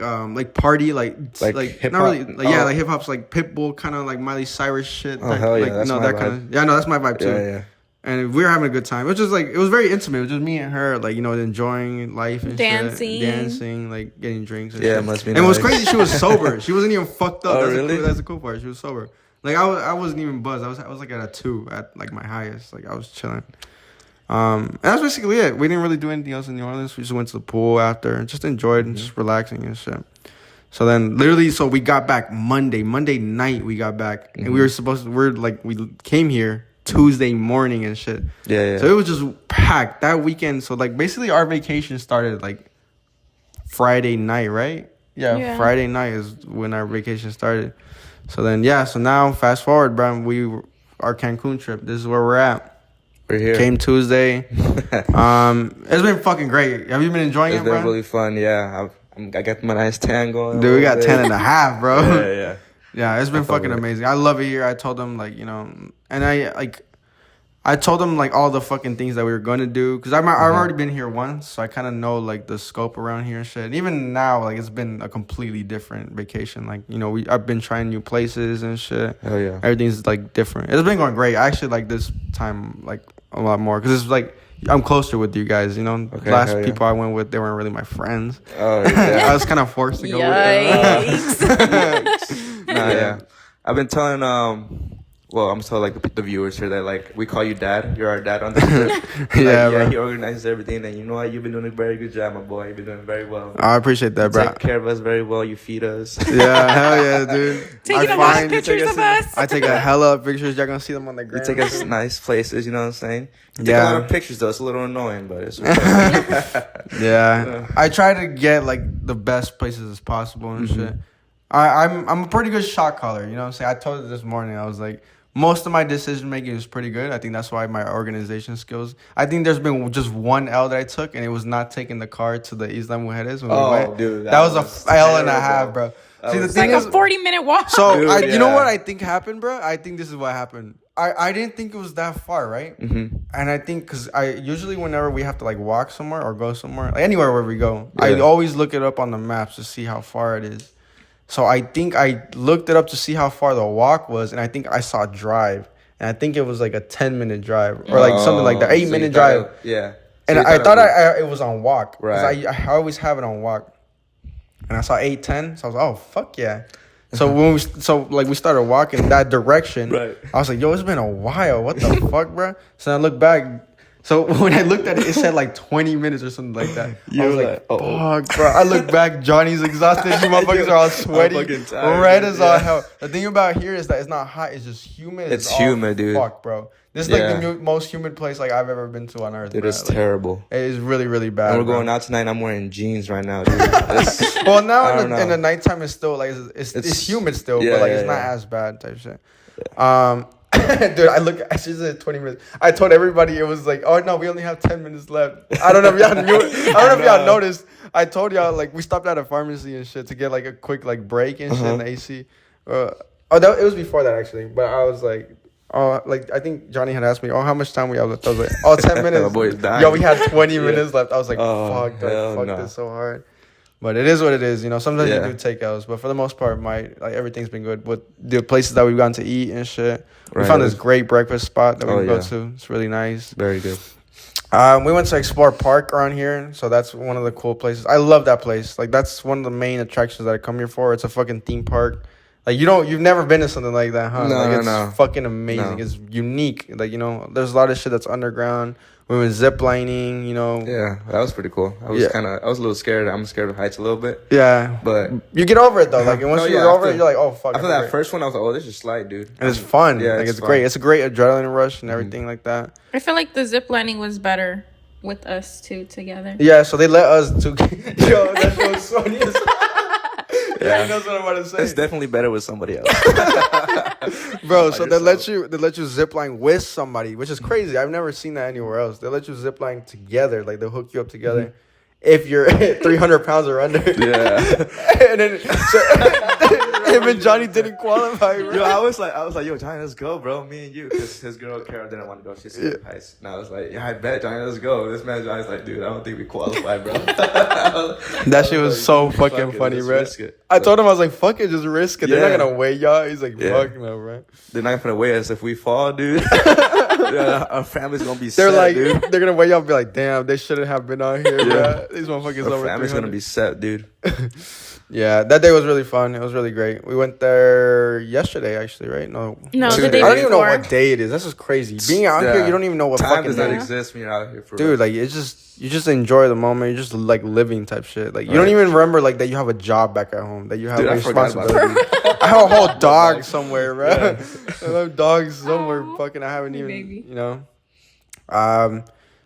party, like hip-hop? not really, like hip hop's like Pitbull, kind of like Miley Cyrus shit. Oh hell yeah, like, that's my vibe. No, that's my vibe too. Yeah. And we were having a good time. It was just like, it was very intimate. It was just me and her, like, enjoying life and dancing, like getting drinks and shit. Must be And it was crazy, she was sober. She wasn't even fucked up. Oh, really? That's the cool part. She was sober. Like I wasn't even buzzed. I was like at a 2 at like my highest. Like I was chilling. And that's basically it. We didn't really do anything else in New Orleans. We just went to the pool after and just enjoyed and just relaxing and shit. So then literally, we got back Monday night we got back. And we came here Tuesday morning and shit. Yeah. So it was just packed that weekend. So like basically our vacation started like Friday night, right? Yeah. Friday night is when our vacation started. So then so now fast forward, bro. Our Cancun trip. This is where we're at. We're here. Came Tuesday. It's been fucking great. Have you been enjoying it, bro? It's been really fun. Yeah, I got my nice tan going. Dude, we got 10 and a half, bro. Yeah. Yeah, it's been fucking amazing. I love it here. I told them and I told them like all the fucking things that we were going to do because I've already been here once, so I kind of know like the scope around here and shit. And even now, like it's been a completely different vacation. Like I've been trying new places and shit. Hell yeah, everything's like different. It's been going great. I actually like this time like a lot more because it's like I'm closer with you guys. Last people I went with, they weren't really my friends. Oh yeah, I was kind of forced to go with them. Yeah. I've been telling I'm telling like the viewers here that like we call you dad. You're our dad on the trip. Bro. He organizes everything, and you know what? You've been doing a very good job, my boy. You've been doing very well. I appreciate that, bro. You take care of us very well. You feed us. Yeah, hell yeah, dude. Taking a lot of pictures of us. I take a hella of pictures. Y'all gonna see them on the gram. You take us nice places. You know what I'm saying? You take a lot of pictures though. It's a little annoying, but it's okay. Yeah, I try to get like the best places as possible and shit. I'm a pretty good shot caller. You know what I'm saying? I told you this morning. I was like, most of my decision making is pretty good. I think that's why my organization skills. I think there's been just one L that I took, and it was not taking the car to the Isla Mujeres when we went. Dude, that was a L and a half, bro. See, the thing is, a 40-minute walk. So dude, you know what I think happened, bro? I think this is what happened. I didn't think it was that far, right? And I think because I usually whenever we have to like walk somewhere or go somewhere, like anywhere where we go, I always look it up on the maps to see how far it is. So I think I looked it up to see how far the walk was, and I think I saw drive. And I think it was like a 10-minute drive or like something like that, 8-minute drive. Yeah. And I thought it was on walk. Right. Because I always have it on walk. And I saw 8:10, so I was like, oh, fuck yeah. So when we started walking that direction, I was like, yo, it's been a while. What the fuck, bro? So I looked back. So when I looked at it, it said like 20 minutes or something like that. I was like, fuck, bro. I looked back. Johnny's exhausted. You motherfuckers are all sweaty. Red as all hell. The thing about here is that it's not hot. It's just humid. It's humid, dude. Fuck, bro. This is like the most humid place like I've ever been to on earth. Dude, it's terrible. It is really, really bad. And we're going out tonight. I'm wearing jeans right now, dude. Well, now in the nighttime, it's still like it's humid still, but like it's not as bad type shit. Dude, I just said 20 minutes. I told everybody it was like, oh no, we only have 10 minutes left. I don't know if y'all knew it. I don't know if y'all noticed. I told y'all like we stopped at a pharmacy and shit to get like a quick like break and shit in the AC. It was before that actually, but I was like, like I think Johnny had asked me, how much time we have left? I was like, 10 minutes. My boy's dying. Yo, we had 20 minutes left. I was like, fuck this so hard. But it is what it is, Sometimes you do take L's, but for the most part, everything's been good with the places that we've gone to eat and shit. We found this great breakfast spot that we can go to. It's really nice. Very good. We went to Explore Park around here, so that's one of the cool places. I love that place. Like that's one of the main attractions that I come here for. It's a fucking theme park. Like you've never been to something like that, huh? No, like no. It's fucking amazing. No. It's unique. Like, you know, there's a lot of shit that's underground. We went ziplining, you know. Yeah, that was pretty cool. I was a little scared. I'm scared of heights a little bit. Yeah. But you get over it though. Like once you're over it, you're like, oh fuck. After that first one, I was like, oh, this is slide, dude. And it's fun. Yeah, like it's fun. great. It's a great adrenaline rush and everything like that. I feel like the zip lining was better with us two together. Yeah, so they let us to yo, that shit was funny as yeah, he knows what I'm about to say. It's definitely better with somebody else. Bro, so they let you zip line with somebody, which is crazy. I've never seen that anywhere else. They let you zip line together, like they'll hook you up together. If you're 300 pounds or under. Yeah. And then even Johnny didn't qualify, bro. Yo, I was like, yo, Johnny, let's go, bro. Me and you, because his girl Carol didn't want to go. She said heights. And I was like, yeah, I bet, Johnny, let's go. This man Johnny's like, dude, I don't think we qualify, bro. That shit was so fucking funny, bro. I told him, I was like, fuck it, just risk it. They're not gonna weigh y'all. He's like, fuck no, bro. They're not gonna weigh us if we fall, dude. Our family's gonna be they're set, like, dude. They're gonna weigh y'all and be like, damn, they shouldn't have been out here, bro. These motherfuckers Our over 300. family's gonna be set, dude. Yeah, that day was really fun. It was really great. We went there yesterday, actually, right? No, the day I don't even know before. what day it is. That's just crazy. Being out here, you don't even know what time fucking does not day. exist when you're out here, for Dude, real. like it's just you just enjoy the moment. You're just like living type shit. Like you don't even remember like that you have a job back at home. That you have responsibility. I have a whole dog somewhere, bro. I have dogs somewhere. Fucking, I haven't even, you know.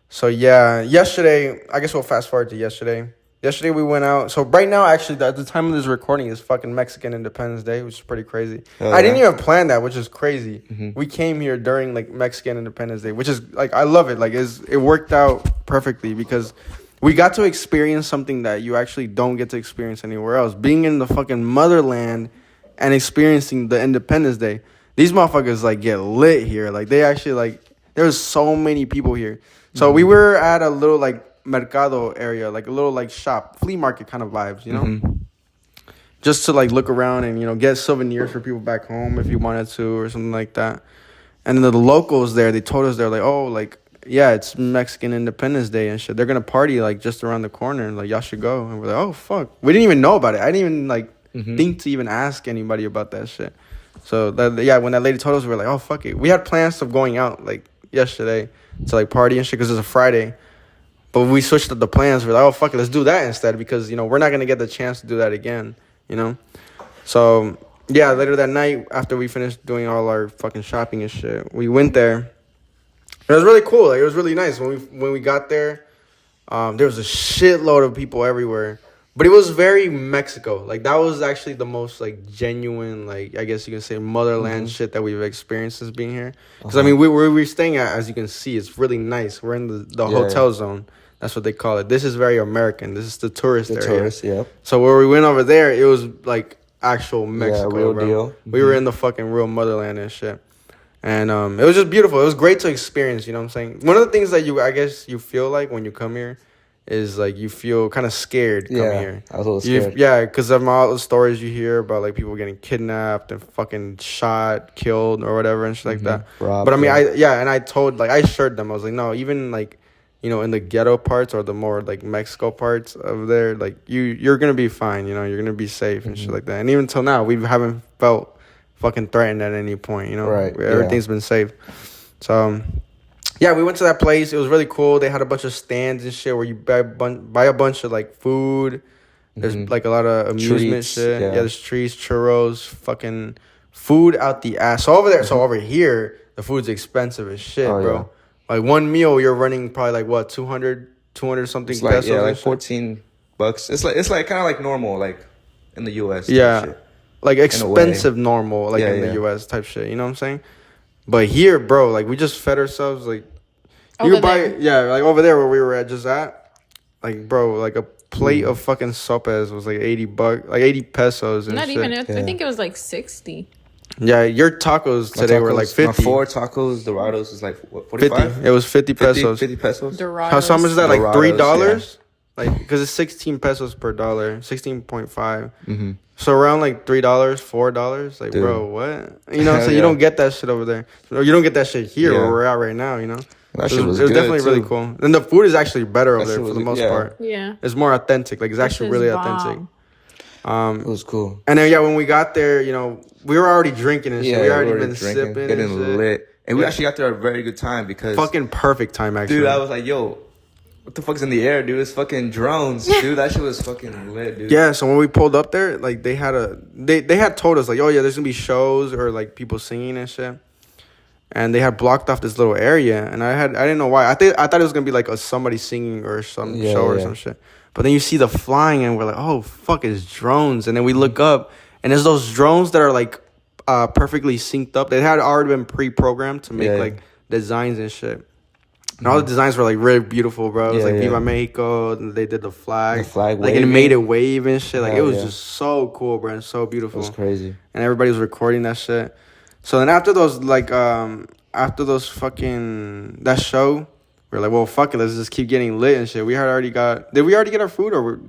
So yeah, yesterday. I guess we'll fast forward to yesterday. Yesterday we went out. So right now, actually, at the time of this recording is fucking Mexican Independence Day, which is pretty crazy. I didn't even plan that, which is crazy. Mm-hmm. We came here during like Mexican Independence Day, which is like I love it. Like it worked out perfectly because we got to experience something that you actually don't get to experience anywhere else. Being in the fucking motherland and experiencing the Independence Day. These motherfuckers like get lit here. Like they actually like there's so many people here. So we were at a little like mercado area, like a little like shop, flea market kind of vibes, you know, just to like look around and, you know, get souvenirs for people back home if you wanted to or something like that. And then the locals there, they told us, they're like, oh, like, yeah, it's Mexican Independence Day and shit. They're going to party like just around the corner and like y'all should go. And we're like, oh, fuck. We didn't even know about it. I didn't even like think to even ask anybody about that shit. So that, yeah, when that lady told us, we were like, oh, fuck it. We had plans of going out like yesterday to like party and shit because it's a Friday. But we switched up the plans. We're like, oh, fuck it, let's do that instead because, you know, we're not going to get the chance to do that again, you know? So, yeah, later that night, after we finished doing all our fucking shopping and shit, we went there. It was really cool. Like, it was really nice. When we got there, there was a shitload of people everywhere. But it was very Mexico. Like, that was actually the most, like, genuine, like, I guess you can say motherland shit that we've experienced since being here. Because, I mean, where we're staying at, as you can see, it's really nice. We're in the hotel zone. That's what they call it. This is very American. This is the tourist area. Tourist, yeah. So where we went over there, it was like actual Mexico, real bro. deal. We were in the fucking real motherland and shit. And it was just beautiful. It was great to experience, you know what I'm saying? One of the things that I guess you feel like when you come here is like you feel kind of scared coming here. I was a little scared. Yeah, because of all the stories you hear about like people getting kidnapped and fucking shot, killed or whatever and shit like that. Robbed, but I mean, I assured them, I was like, no, even like, you know, in the ghetto parts or the more like Mexico parts of there, like you're gonna be fine, you know, you're gonna be safe and shit like that. And even till now, we haven't felt fucking threatened at any point, you know. Right. Everything's been safe. So yeah, we went to that place. It was really cool. They had a bunch of stands and shit where you buy a bunch of like food. There's like a lot of amusement treats, shit. Yeah, there's treats, churros, fucking food out the ass. So over there, so over here, the food's expensive as shit, bro. Yeah. Like one meal, you're running probably like what 200 something it's like, pesos. Yeah, like $14. It's like kind of like normal, like in the U.S. Yeah, shit. Like expensive normal, like in the U.S. type shit. You know what I'm saying? But here, bro, like we just fed ourselves like you buy like over there where we were like bro, like a plate of fucking sopes was like $80, like 80 pesos. And Not shit. even. I think it was like 60. Yeah, your tacos today were like 50. My 4 tacos, Dorados is like what, 45? 50. It was 50 pesos. 50 pesos. Dorados. How much is that? Like $3? Yeah. Like because it's 16 pesos per dollar, 16.5. So around like $3, $4. Like, dude. Bro, what? You know, so you don't get that shit over there. You don't get that shit here where we're at right now. You know, that shit was it was definitely really cool. And the food is actually better over there for the most part. Yeah, it's more authentic. Like it's actually really authentic. It was cool. And then when we got there, we were already drinking and shit. Yeah, we already were been drinking, sipping, getting and shit. lit, and we actually got there at a very good time because fucking perfect time actually. Dude, I was like, yo. What the fuck's in the air, dude? It's fucking drones, dude. That shit was fucking lit, dude. Yeah, so when we pulled up there, like they had told us like, oh yeah, there's gonna be shows or like people singing and shit, and they had blocked off this little area, and I didn't know why. I thought it was gonna be like somebody singing or some show or some shit, but then you see the flying and we're like, oh fuck, it's drones, and then we look up and there's those drones that are like perfectly synced up. They had already been pre-programmed to make like designs and shit. And all the designs were like really beautiful, bro. It was like Viva Mexico. They did the flag. The flag like waving. it made it wave and shit. Like it was just so cool, bro, and so beautiful. It was crazy. And everybody was recording that shit. So then after those fucking that show, we were like, well, fuck it, let's just keep getting lit and shit. Did we already get our food, or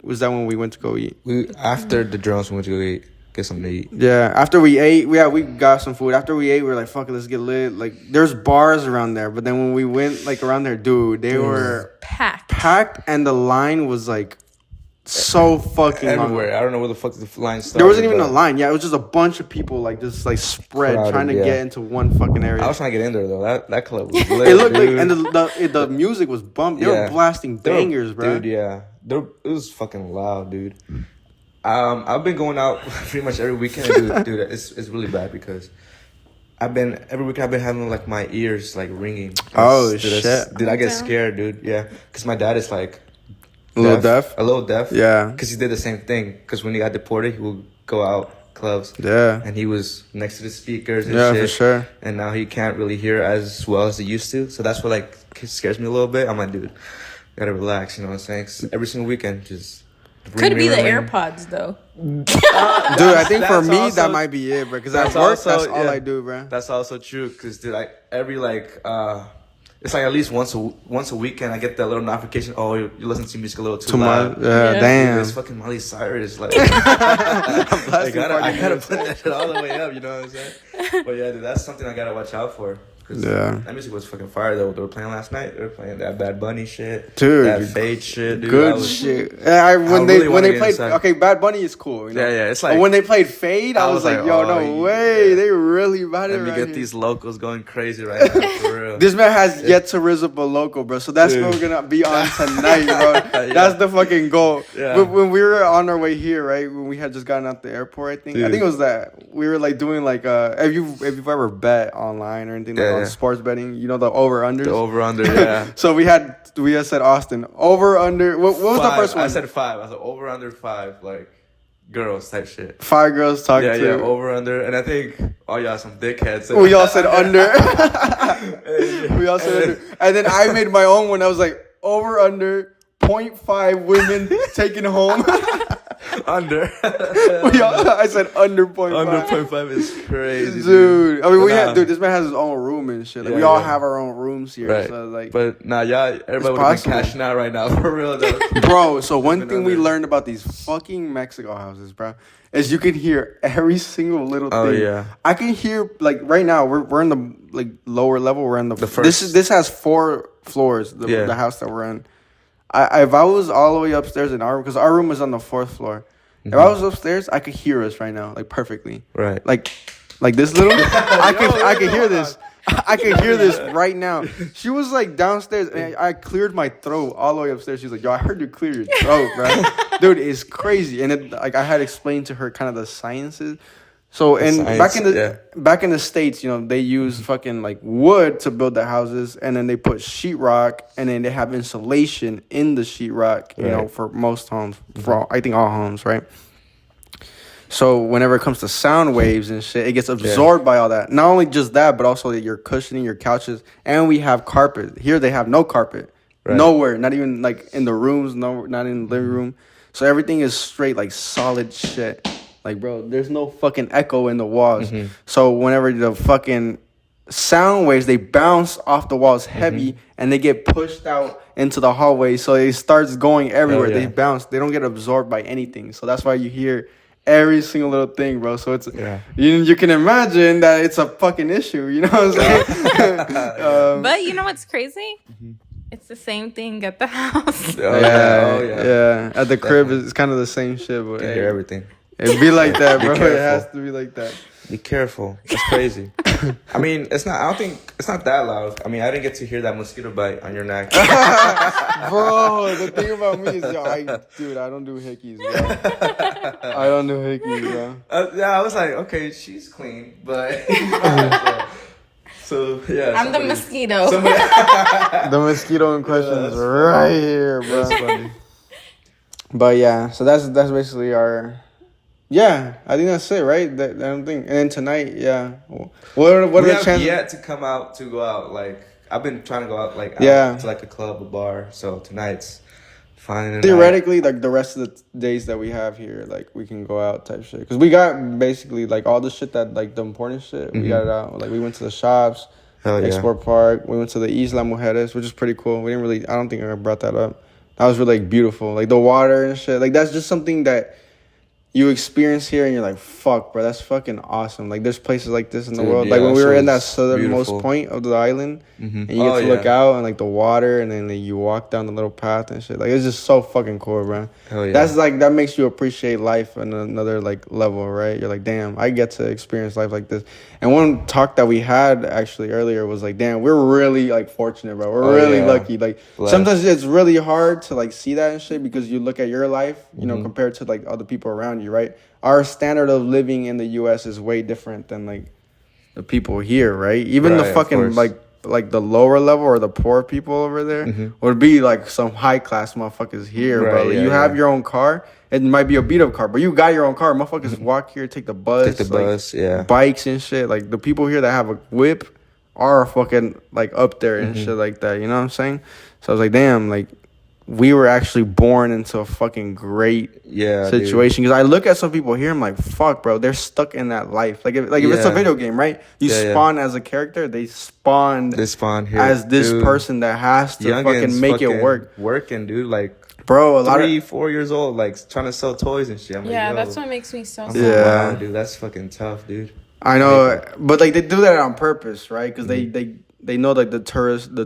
was that when we went to go eat? After the drones, we went to go get something to eat. Yeah, after we ate, we got some food. After we ate, we were like, fuck it, let's get lit. Like, there's bars around there, but then when we went like around there, dude, they were packed, and the line was like so fucking everywhere. long. I don't know where the fuck the line started. There wasn't even a line. Yeah, it was just a bunch of people like just like spread trying to get into one fucking area. I was trying to get in there though. That club was lit. It looked like, and the music was bumped. They were blasting bangers, bro. Dude, yeah, it was fucking loud, dude. I've been going out pretty much every weekend, dude. It's really bad because every weekend I've been having like my ears like ringing. Oh shit, dude! I get scared, dude. Yeah, because my dad is like a little deaf. Yeah, because he did the same thing. Because when he got deported, he would go out clubs. Yeah, and he was next to the speakers and shit. Yeah, for sure. And now he can't really hear as well as he used to. So that's what like scares me a little bit. I'm like, dude, gotta relax. You know what I'm saying? 'Cause every single weekend, just. Could be the AirPods though. Dude, I think for me also, that might be it, bro. Because at work, that's all I do, bro. That's also true. Because dude, it's like at least once a weekend I get that little notification. Oh, you listen to music a little too loud. Yeah, damn. Dude, it's fucking Miley Cyrus. Like, I gotta put that shit all the way up. You know what I'm saying? But yeah, dude, that's something I gotta watch out for. Yeah, that music was fucking fire though. They were playing last night. They were playing that Bad Bunny shit, dude. That Fade shit, dude. Good shit. When they played, okay, Bad Bunny is cool. You know? Yeah. It's like when they played Fade, I was like, yo, no way, they really about it. Let me get these locals going crazy right now, for real. This man has yet to rizz up a local, bro. So that's what we're gonna be on tonight, bro. That's the fucking goal. Yeah. But when we were on our way here, right, when we had just gotten out the airport, I think it was that we were like doing like if you've ever bet online or anything on sports betting. You know the over-unders? The over-under, yeah. So we had said Austin. Over-under. What was the first one? I said 5. I said over-under 5. Like, girls type shit. 5 girls talk to. Yeah, over-under. And I think, y'all some dickheads. We all said under. We all said under. And then I made my own one. I was like, over-under 0.5 women taken home. Under. I said under 0.5. Under 0.5 is crazy, dude. I mean, this man has his own room and shit. Like, we all have our own rooms here. Right. So, like, but everybody would have been cashing out right now, for real, though. Bro, so one thing we learned about these fucking Mexico houses, bro, is you can hear every single little thing. Oh, yeah. I can hear, like, right now, we're in the, like, lower level. We're in the first. This has 4 floors, the house that we're in. If I was all the way upstairs in our room, because our room is on the 4th floor. If I was upstairs, I could hear us right now, like perfectly. Right. Like this little. I could hear this. I could hear this right now. She was like downstairs, and I cleared my throat all the way upstairs. She was like, "Yo, I heard you clear your throat, bro." Dude, it's crazy. And I had explained to her kind of the sciences. So back in the States, you know, they use fucking like wood to build the houses, and then they put sheetrock, and then they have insulation in the sheetrock, you know, for most homes, I think all homes, right? So whenever it comes to sound waves and shit, it gets absorbed by all that. Not only just that, but also your cushioning, your couches, and we have carpet. Here they have no carpet, nowhere, not even like in the rooms, not in the living room. So everything is straight like solid shit. Like, bro, there's no fucking echo in the walls. Mm-hmm. So whenever the fucking sound waves, they bounce off the walls heavy, and they get pushed out into the hallway. So it starts going everywhere. They bounce. They don't get absorbed by anything. So that's why you hear every single little thing, bro. So it's you can imagine that it's a fucking issue. You know what I'm saying? But you know what's crazy? It's the same thing at the house. Yeah. At the crib, it's kind of the same shit. But you hear everything. It be like that, bro. It has to be like that. Be careful. That's crazy. I mean, it's not. I don't think it's not that loud. I mean, I didn't get to hear that mosquito bite on your neck. Bro, the thing about me is, dude, I don't do hickeys, bro. I don't do hickeys, bro. Yeah, I was like, okay, she's clean, but. So yeah, I'm the mosquito. The mosquito in question is right here, bro. That's funny. But yeah, so that's basically our. Yeah, I think that's it, right? I don't think. And then tonight, yeah. What are the chances? We have yet to come out to go out. Like I've been trying to go out, out to like a club, a bar. So tonight's finally. Theoretically, like the rest of the days that we have here, like we can go out type shit. Because we got basically like all the shit that like the important shit. We got it out. Like we went to the shops, Export Park. We went to the Isla Mujeres, which is pretty cool. We didn't really. I don't think I brought that up. That was really like beautiful. Like the water and shit. Like that's just something that you experience here and you're like, fuck, bro, that's fucking awesome. Like there's places like this in the world. Like when we were in that southernmost point of the island and you get to look out and like the water and then like, you walk down the little path and shit. Like it's just so fucking cool, bro. Hell yeah. That's like, that makes you appreciate life on another like level, right? You're like, damn, I get to experience life like this. And one talk that we had actually earlier was like, damn, we're really like fortunate, bro. We're really lucky. Like sometimes it's really hard to like see that and shit because you look at your life, you know, compared to like other people around you, right? Our standard of living in the U.S. is way different than like the people here, right? Even the fucking like the lower level or the poor people over there would be like some high class motherfuckers here, bro. Like, you have your own car. It might be a beat up car, but you got your own car. Motherfuckers walk here, take the bus, bikes and shit. Like the people here that have a whip are fucking like up there and shit like that. You know what I'm saying? So I was like, damn, like. We were actually born into a fucking great situation. Because I look at some people here, I'm like, fuck, bro, they're stuck in that life. Like if it's a video game, right? You spawn as a character, they spawn here as this person that has to fucking make it work. Working, dude, like, bro, a lot of 3-4 years old, like trying to sell toys and shit. I'm like, that's what makes me so sad. Wow, dude, that's fucking tough, dude. I know, but like they do that on purpose, right? Because they know like the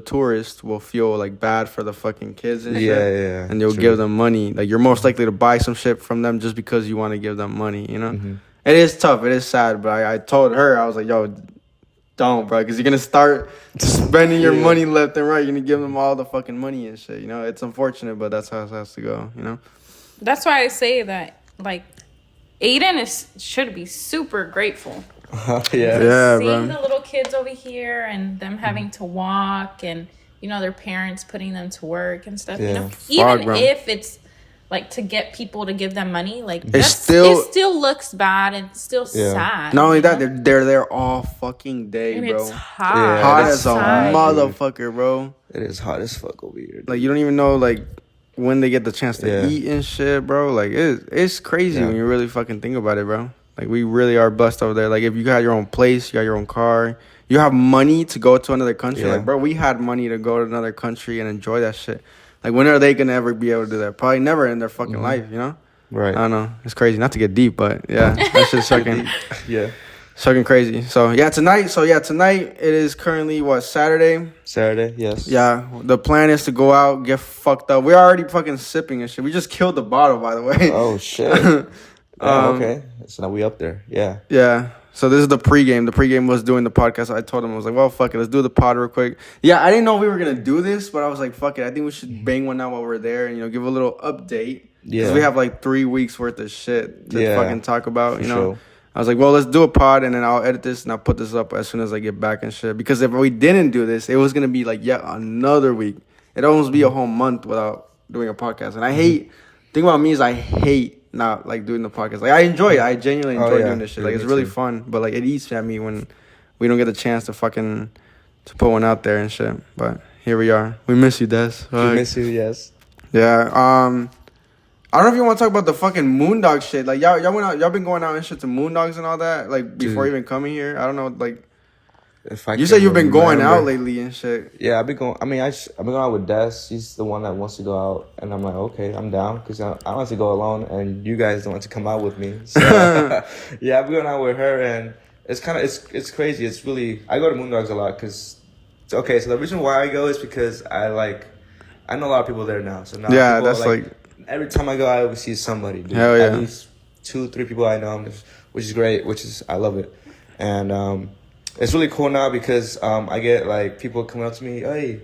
tourists will feel like bad for the fucking kids and shit. And they'll give them money. Like you're most likely to buy some shit from them just because you want to give them money, you know? It is tough, it is sad, but I told her, I was like, yo, don't, bro, because you're gonna start spending your money left and right. You're gonna give them all the fucking money and shit, you know? It's unfortunate, but that's how it has to go, you know? That's why I say that, like, Aiden should be super grateful. Seeing the little kids over here and them having to walk and, you know, their parents putting them to work and stuff, you know? Even if it's, like, to get people to give them money, like, it still looks bad and still sad. Not only that, they're there all fucking day, and bro. It's hot. Hot as a motherfucker, bro. It is hot as fuck over here. Like, you don't even know, like, when they get the chance to eat and shit, bro. Like, it's crazy when you really fucking think about it, bro. Like, we really are blessed over there. Like, if you got your own place, you got your own car, you have money to go to another country. Like, bro, we had money to go to another country and enjoy that shit. Like, when are they going to ever be able to do that? Probably never in their fucking life, you know? Right. I don't know. It's crazy. Not to get deep, but, yeah. That shit's fucking... Fucking crazy. So, tonight it is currently, Saturday? Saturday, yes. Yeah, the plan is to go out, get fucked up. We're already fucking sipping and shit. We just killed the bottle, by the way. Oh, shit. Okay. So now we up there. Yeah. Yeah. So this is the pregame. The pregame was doing the podcast. I told him, I was like, well, fuck it. Let's do the pod real quick. Yeah, I didn't know we were going to do this, but I was like, fuck it. I think we should bang one out while we're there and, you know, give a little update. Yeah. Because we have like 3 weeks worth of shit to fucking talk about, you know. Sure. I was like, well, let's do a pod and then I'll edit this and I'll put this up as soon as I get back and shit. Because if we didn't do this, it was going to be like yet another week. It'd almost be a whole month without doing a podcast. And I hate, thing about me is I hate not like doing the podcast. Like I enjoy it. I genuinely enjoy doing this shit. Like it's really fun. But like it eats at me when we don't get the chance to fucking to put one out there and shit. But here we are. We miss you, Des. We miss you, yes. Yeah. I don't know if you want to talk about the fucking Moondog shit. Like y'all went out, y'all been going out and shit to Moondogs and all that. Like before even coming here. I don't know. Like you said you've been going out lately and shit. Yeah, I've been going. I mean, I've been going out with Des. He's the one that wants to go out, and I'm like, okay, I'm down because I don't want to go alone, and you guys don't want to come out with me. So yeah, I've been going out with her, and it's kind of it's crazy. It's really I go to Moondogs a lot because okay. So the reason why I go is because I like I know a lot of people there now. So now yeah, people, that's like every time I go, I always see somebody. Dude. Hell yeah. At least 2-3 people I know, which is great. I love it, and it's really cool now because I get like people coming up to me, hey.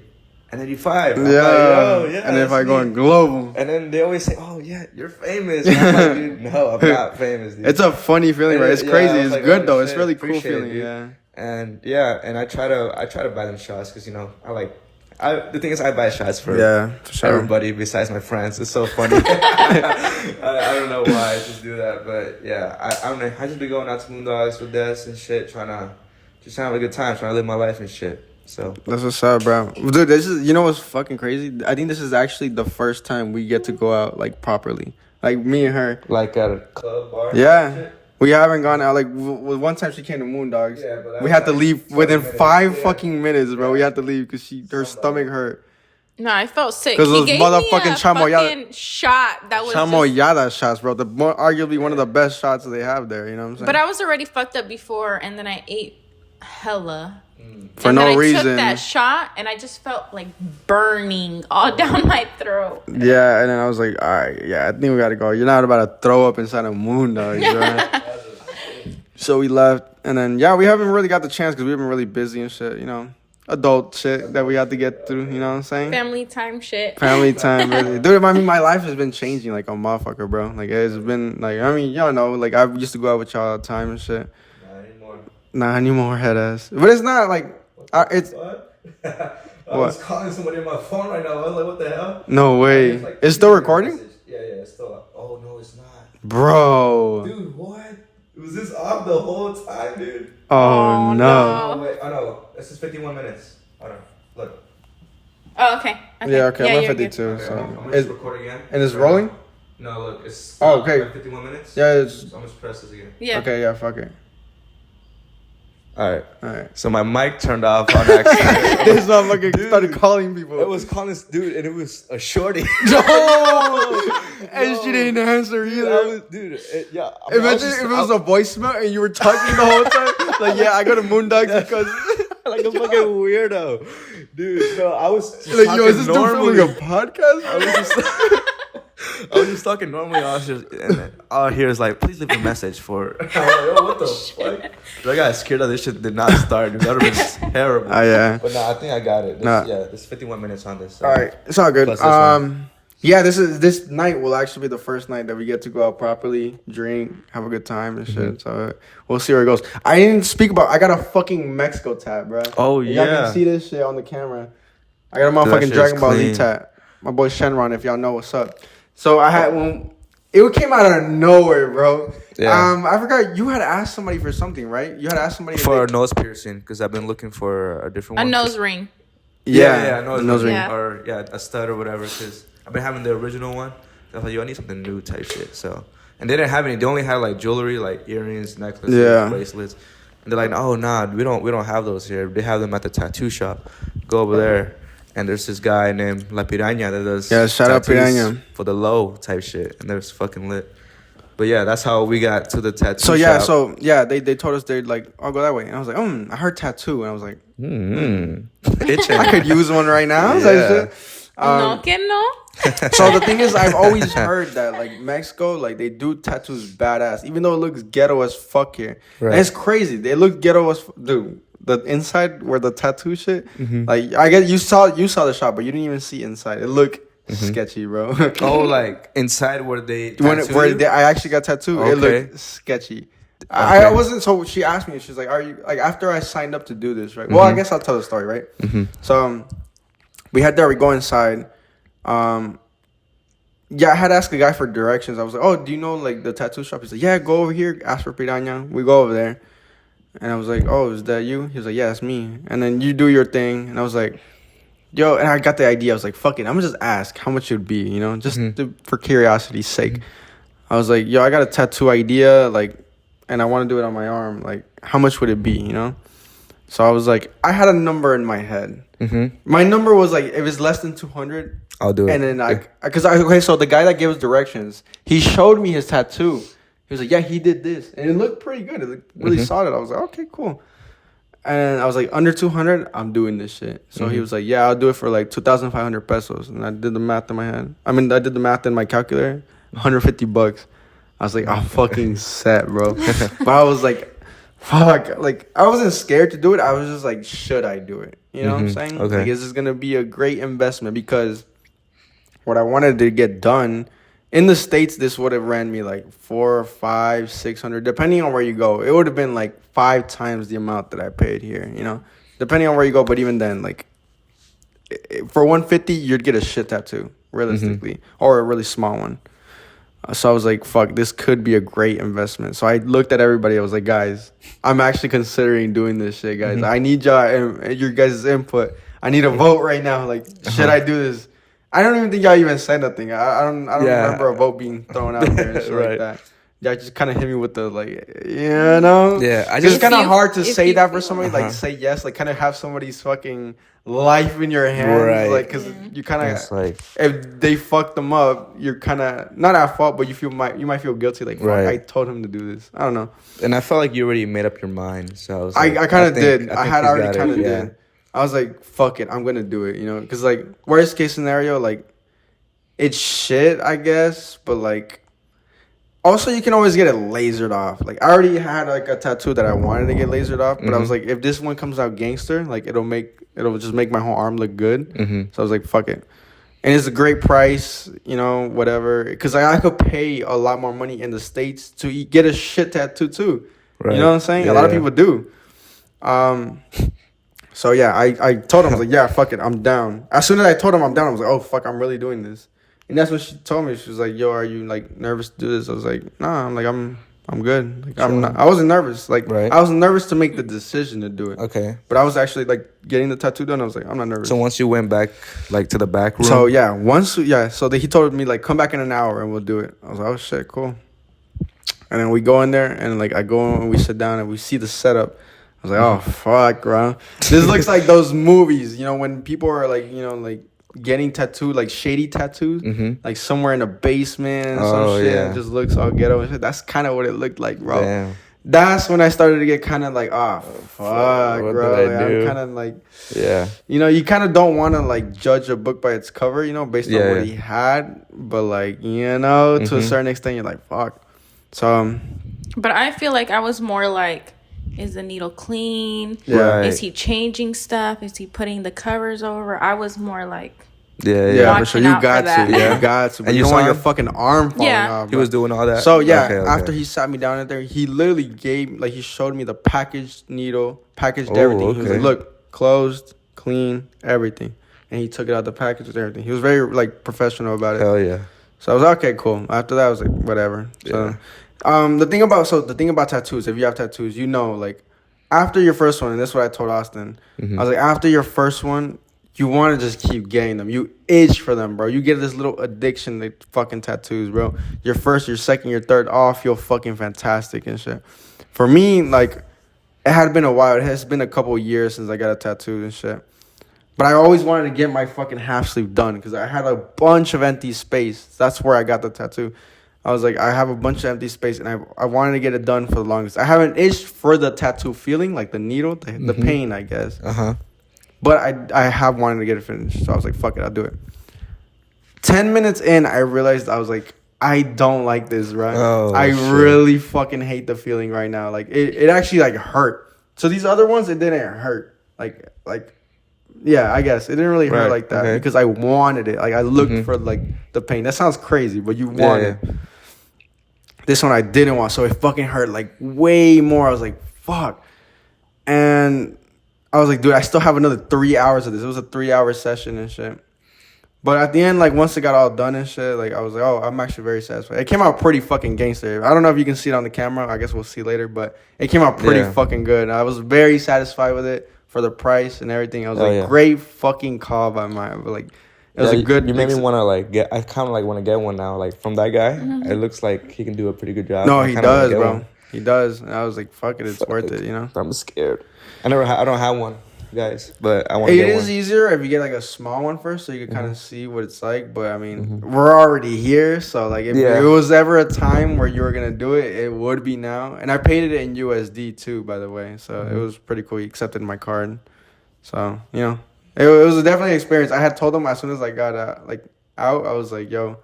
And 85. I'm like, yo, yeah. And if I go global. And then they always say, oh, yeah, you're famous. And I'm like, dude, no, I'm not famous, dude. It's a funny feeling, right? It's crazy. It's like, good, though. Shit, it's really cool feeling, it, yeah. And, I try to buy them shots because, the thing is I buy shots for sure. everybody besides my friends. It's so funny. I don't know why I just do that. But, yeah, I don't know. I just be going out to Moondogs with Des and shit, trying to have a good time, trying to live my life and shit. So that's what's up, bro. Dude, this is, you know what's fucking crazy? I think this is actually the first time we get to go out like properly, like me and her, like at a club bar. Yeah, we haven't gone out. Like one time she came to Moondogs. Yeah, but we had to leave within 5 fucking minutes, bro. We had to leave because her stomach hurt. No, I felt sick. Because those motherfucking chamoyada shot that was chamoyada shots, bro. Arguably one of the best shots that they have there. You know what I'm saying? But I was already fucked up before, and then I ate hella. For no reason. I took that shot and I just felt like burning all down my throat. Yeah, and then I was like, all right, yeah, I think we gotta go. You're not about to throw up inside a Moondogs, right? So we left, and then we haven't really got the chance because we've been really busy and shit, adult shit that we had to get through. You know what I'm saying? Family time shit. Family time, really. Dude. I mean, my life has been changing like a motherfucker, bro. Like it's been like, I mean, y'all know, like I used to go out with y'all all the time and shit. Not anymore, head ass. But it's not like it's. What? I was calling somebody on my phone right now. I was like, what the hell? No way. Like, it's still recording? Yeah, it's still up. Oh, no, it's not. Bro. Dude, what? Was this off the whole time, dude? Oh, no. Oh, wait. Oh, no. This is 51 minutes. Hold on. Look. Oh, okay. Yeah, okay. I'm at 52. Okay, so. I'm going to record again. And it's rolling? No, look. It's okay. 51 minutes. Yeah, it's. So I'm going to press this again. Yeah. Okay, yeah, fuck it. All right. So my mic turned off on accident. This motherfucker started calling people. It was calling this dude, and it was a shorty. No! And she didn't answer either. Imagine if it was a voicemail and you were talking the whole time. Like, yeah, I go to Moondogs because... like a fucking weirdo. Dude, no, I was just like, yo, is this dude filming a podcast? I was just talking normally, and then all I hear is like, please leave a message for. I'm like, oh, what the fuck? I got scared that this shit did not start. Dude. That would have been terrible. Yeah. But no, I think I got it. There's 51 minutes on this. So. All right, it's all good. This night will actually be the first night that we get to go out properly, drink, have a good time and shit. Mm-hmm. So we'll see where it goes. I didn't speak about. I got a fucking Mexico tat, bro. Oh yeah. Y'all can see this shit on the camera. I got a motherfucking Dragon Ball Z tat. My boy Shenron, if y'all know what's up. So I had it came out of nowhere, bro. Yeah. I forgot you had asked somebody for something, right? You had asked somebody for a nose piercing because I've been looking for a different one. A nose ring. Yeah, a nose ring. Yeah. Or a stud or whatever. Because I've been having the original one. I was like, yo, I need something new type shit. So, and they didn't have any. They only had like jewelry, like earrings, necklaces, bracelets. And they're like, oh nah, we don't have those here. They have them at the tattoo shop. Go over there. And there's this guy named La Piraña that does shout out Piraña for the low type shit, and they're fucking lit. But yeah, that's how we got to the tattoo shop. They told us they'd like, I'll go that way, and I was like, I heard tattoo, and I was like, itching. I could use one right now. No, que no. So the thing is, I've always heard that like Mexico, like they do tattoos badass, even though it looks ghetto as fuck here. Right. And it's crazy. They look ghetto as dude. The inside where the tattoo shit, like I guess you saw the shop, but you didn't even see inside. It looked sketchy, bro. Oh, like inside where they I actually got tattooed. Okay. It looked sketchy. Okay. I wasn't. So she asked me. She's like, "Are you like after I signed up to do this, right?" Well, I guess I'll tell the story, right? So we go inside. I had asked a guy for directions. I was like, "Oh, do you know like the tattoo shop?" He's like, "Yeah, go over here. Ask for Piraña." We go over there. And I was like, oh, is that you? He was like, yeah, it's me. And then you do your thing. And I was like, yo, and I got the idea. I was like, fuck it. I'm going to just ask how much it would be, just for curiosity's sake. I was like, yo, I got a tattoo idea, like, and I want to do it on my arm. Like, how much would it be, So I was like, I had a number in my head. My number was like, if it's less than 200, I'll do it. And then so the guy that gave us directions, he showed me his tattoo. He was like, yeah, he did this. And it looked pretty good. It looked really solid. I was like, okay, cool. And I was like, under 200, I'm doing this shit. So he was like, yeah, I'll do it for like 2,500 pesos. And I did the math in my head. I did the math in my calculator. $150. I was like, I'm fucking set, bro. But I was like, fuck. Like, I wasn't scared to do it. I was just like, should I do it? You know what I'm saying? Okay. Like, is this going to be a great investment? Because what I wanted to get done in the States, this would have ran me like 400, 500, 600, depending on where you go. It would have been like 5 times the amount that I paid here, you know, depending on where you go. But even then, like for 150, you'd get a shit tattoo realistically, or a really small one. So I was like, fuck, this could be a great investment. So I looked at everybody. I was like, guys, I'm actually considering doing this shit, guys. I need your guys' input. I need a vote right now. Like, should I do this? I don't even think y'all even said nothing. I don't remember a vote being thrown out there and shit like that. Y'all just kind of hit me with the, like, you know? Yeah. It's kind of hard to say that for somebody. Like, say yes. Like, kind of have somebody's fucking life in your hands. Right. Like, because you kind of, like, if they fucked them up, you're kind of, not at fault, but you might feel guilty. Like, fuck, I told him to do this. I don't know. And I felt like you already made up your mind. So I was like, I kind of did. I had already kind of did. I was like, fuck it. I'm going to do it, you know? Because, like, worst case scenario, like, it's shit, I guess, but like, also you can always get it lasered off. Like, I already had like a tattoo that I wanted to get lasered off, but I was like, if this one comes out gangster, like it'll just make my whole arm look good. So I was like, fuck it. And it's a great price, you know, whatever. Because I could pay a lot more money in the States to get a shit tattoo too. Right. You know what I'm saying? A lot of people do. So yeah, I told him, I was like, yeah, fuck it, I'm down. As soon as I told him I'm down, I was like, oh fuck, I'm really doing this. And that's what she told me. She was like, yo, are you like nervous to do this? I was like, nah, I'm good. Like, I'm not. I wasn't nervous. Like, I was nervous to make the decision to do it. Okay. But I was actually like getting the tattoo done. I was like, I'm not nervous. So once you went back, like to the back room. So yeah, So he told me like, come back in an hour and we'll do it. I was like, oh shit, cool. And then we go in there and like I go and we sit down and we see the setup. I was like, oh fuck, bro. This looks like those movies, you know, when people are like, you know, like getting tattooed, like shady tattoos, like somewhere in a basement, some shit. It just looks all ghetto and shit. That's kind of what it looked like, bro. Damn. That's when I started to get kind of like, oh fuck, what bro. Did I do? I'm kind of like, you know, you kind of don't want to like judge a book by its cover, you know, based on what he had, but like, you know, to a certain extent, you're like, fuck. So, but I feel like I was more like, is the needle clean? Yeah. Is he changing stuff? Is he putting the covers over? I was more like, for sure. You got to. You got to. But you don't want your fucking arm falling off. Bro. He was doing all that? So, after he sat me down in there, he literally he showed me the packaged needle, packaged everything. Okay. He was like, look, closed, clean, everything. And he took it out the package with everything. He was very, like, professional about it. Hell yeah. So I was like, okay, cool. After that, I was like, whatever. So, the thing about tattoos, if you have tattoos, you know, like, after your first one, and that's what I told Austin, I was like, after your first one, you want to just keep getting them. You itch for them, bro. You get this little addiction to fucking tattoos, bro. Your first, your second, your third, all feel fucking fantastic and shit. For me, like, it had been a while. It has been a couple of years since I got a tattoo and shit. But I always wanted to get my fucking half sleeve done because I had a bunch of empty space. That's where I got the tattoo. I was like, I have a bunch of empty space, and I wanted to get it done for the longest. I haven't itched for the tattoo feeling, like the needle, the pain, I guess. But I have wanted to get it finished, so I was like, fuck it, I'll do it. 10 minutes in, I realized I was like, I don't like this, right? I really fucking hate the feeling right now. Like, it actually, like, hurt. So these other ones, it didn't hurt. Like, yeah, I guess. It didn't really hurt like that because I wanted it. Like, I looked for, like, the pain. That sounds crazy, but you want it. This one I didn't want, so it fucking hurt, like, way more. I was like, fuck. And I was like, dude, I still have another 3 hours of this. It was a 3-hour session and shit. But at the end, like, once it got all done and shit, like, I was like, oh, I'm actually very satisfied. It came out pretty fucking gangster. I don't know if you can see it on the camera. I guess we'll see later. But it came out pretty fucking good. I was very satisfied with it for the price and everything. I was like, great fucking call by mine. But, like, it was a good... You made me want to, like, get... I kind of, like, want to get one now. Like, from that guy, it looks like he can do a pretty good job. No, he does, bro. He does. And I was like, fuck it, it's worth it, you know? I'm scared. I don't have one. guys, but I want to It get is one. easier if you get like a small one first, so you can kind of see what it's like. But I mean, we're already here, so like if it was ever a time where you were gonna do it, it would be now. And I paid it in USD too, by the way, so it was pretty cool. He accepted my card, so you know, it was definitely an experience. I had told him as soon as I got out, I was like, yo.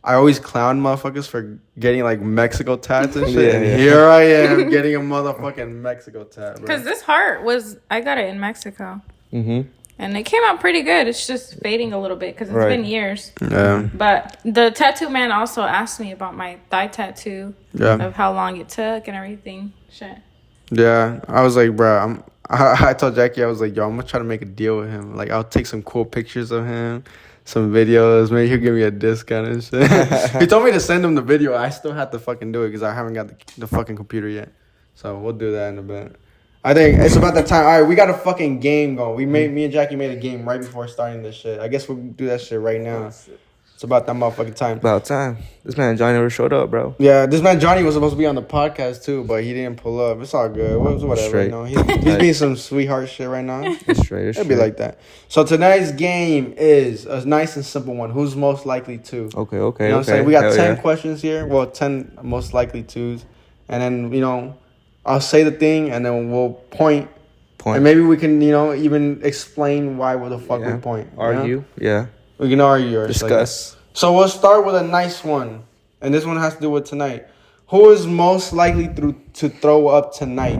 I always clown motherfuckers for getting like Mexico tats and shit. And here I am getting a motherfucking Mexico tat, bro. Because this heart I got it in Mexico. And it came out pretty good. It's just fading a little bit because it's been years. Yeah. But the tattoo man also asked me about my thigh tattoo. Yeah. Of how long it took and everything. Shit. Yeah. I was like, bro, I told Jackie, I was like, yo, I'm going to try to make a deal with him. Like, I'll take some cool pictures of him. Some videos, maybe he'll give me a discount and shit. He told me to send him the video. I still have to fucking do it because I haven't got the fucking computer yet. So we'll do that in a bit. I think it's about that time. All right, we got a fucking game going. Me and Jackie made a game right before starting this shit. I guess we'll do that shit right now. It's about that motherfucking time. About time. This man Johnny never showed up, bro. Yeah, this man Johnny was supposed to be on the podcast too, but he didn't pull up. It's all good. Whatever. Straight. You know? He's being some sweetheart shit right now. It's straight. It'll be like that. So tonight's game is a nice and simple one. Who's most likely to? Okay. You know what I'm saying? We got 10 questions here. Well, 10 most likely tos. And then, you know, I'll say the thing and then we'll point. And maybe we can, you know, even explain why the fuck we point. Argue. Yeah. We can argue or discuss. Like, so we'll start with a nice one. And this one has to do with tonight. Who is most likely to throw up tonight?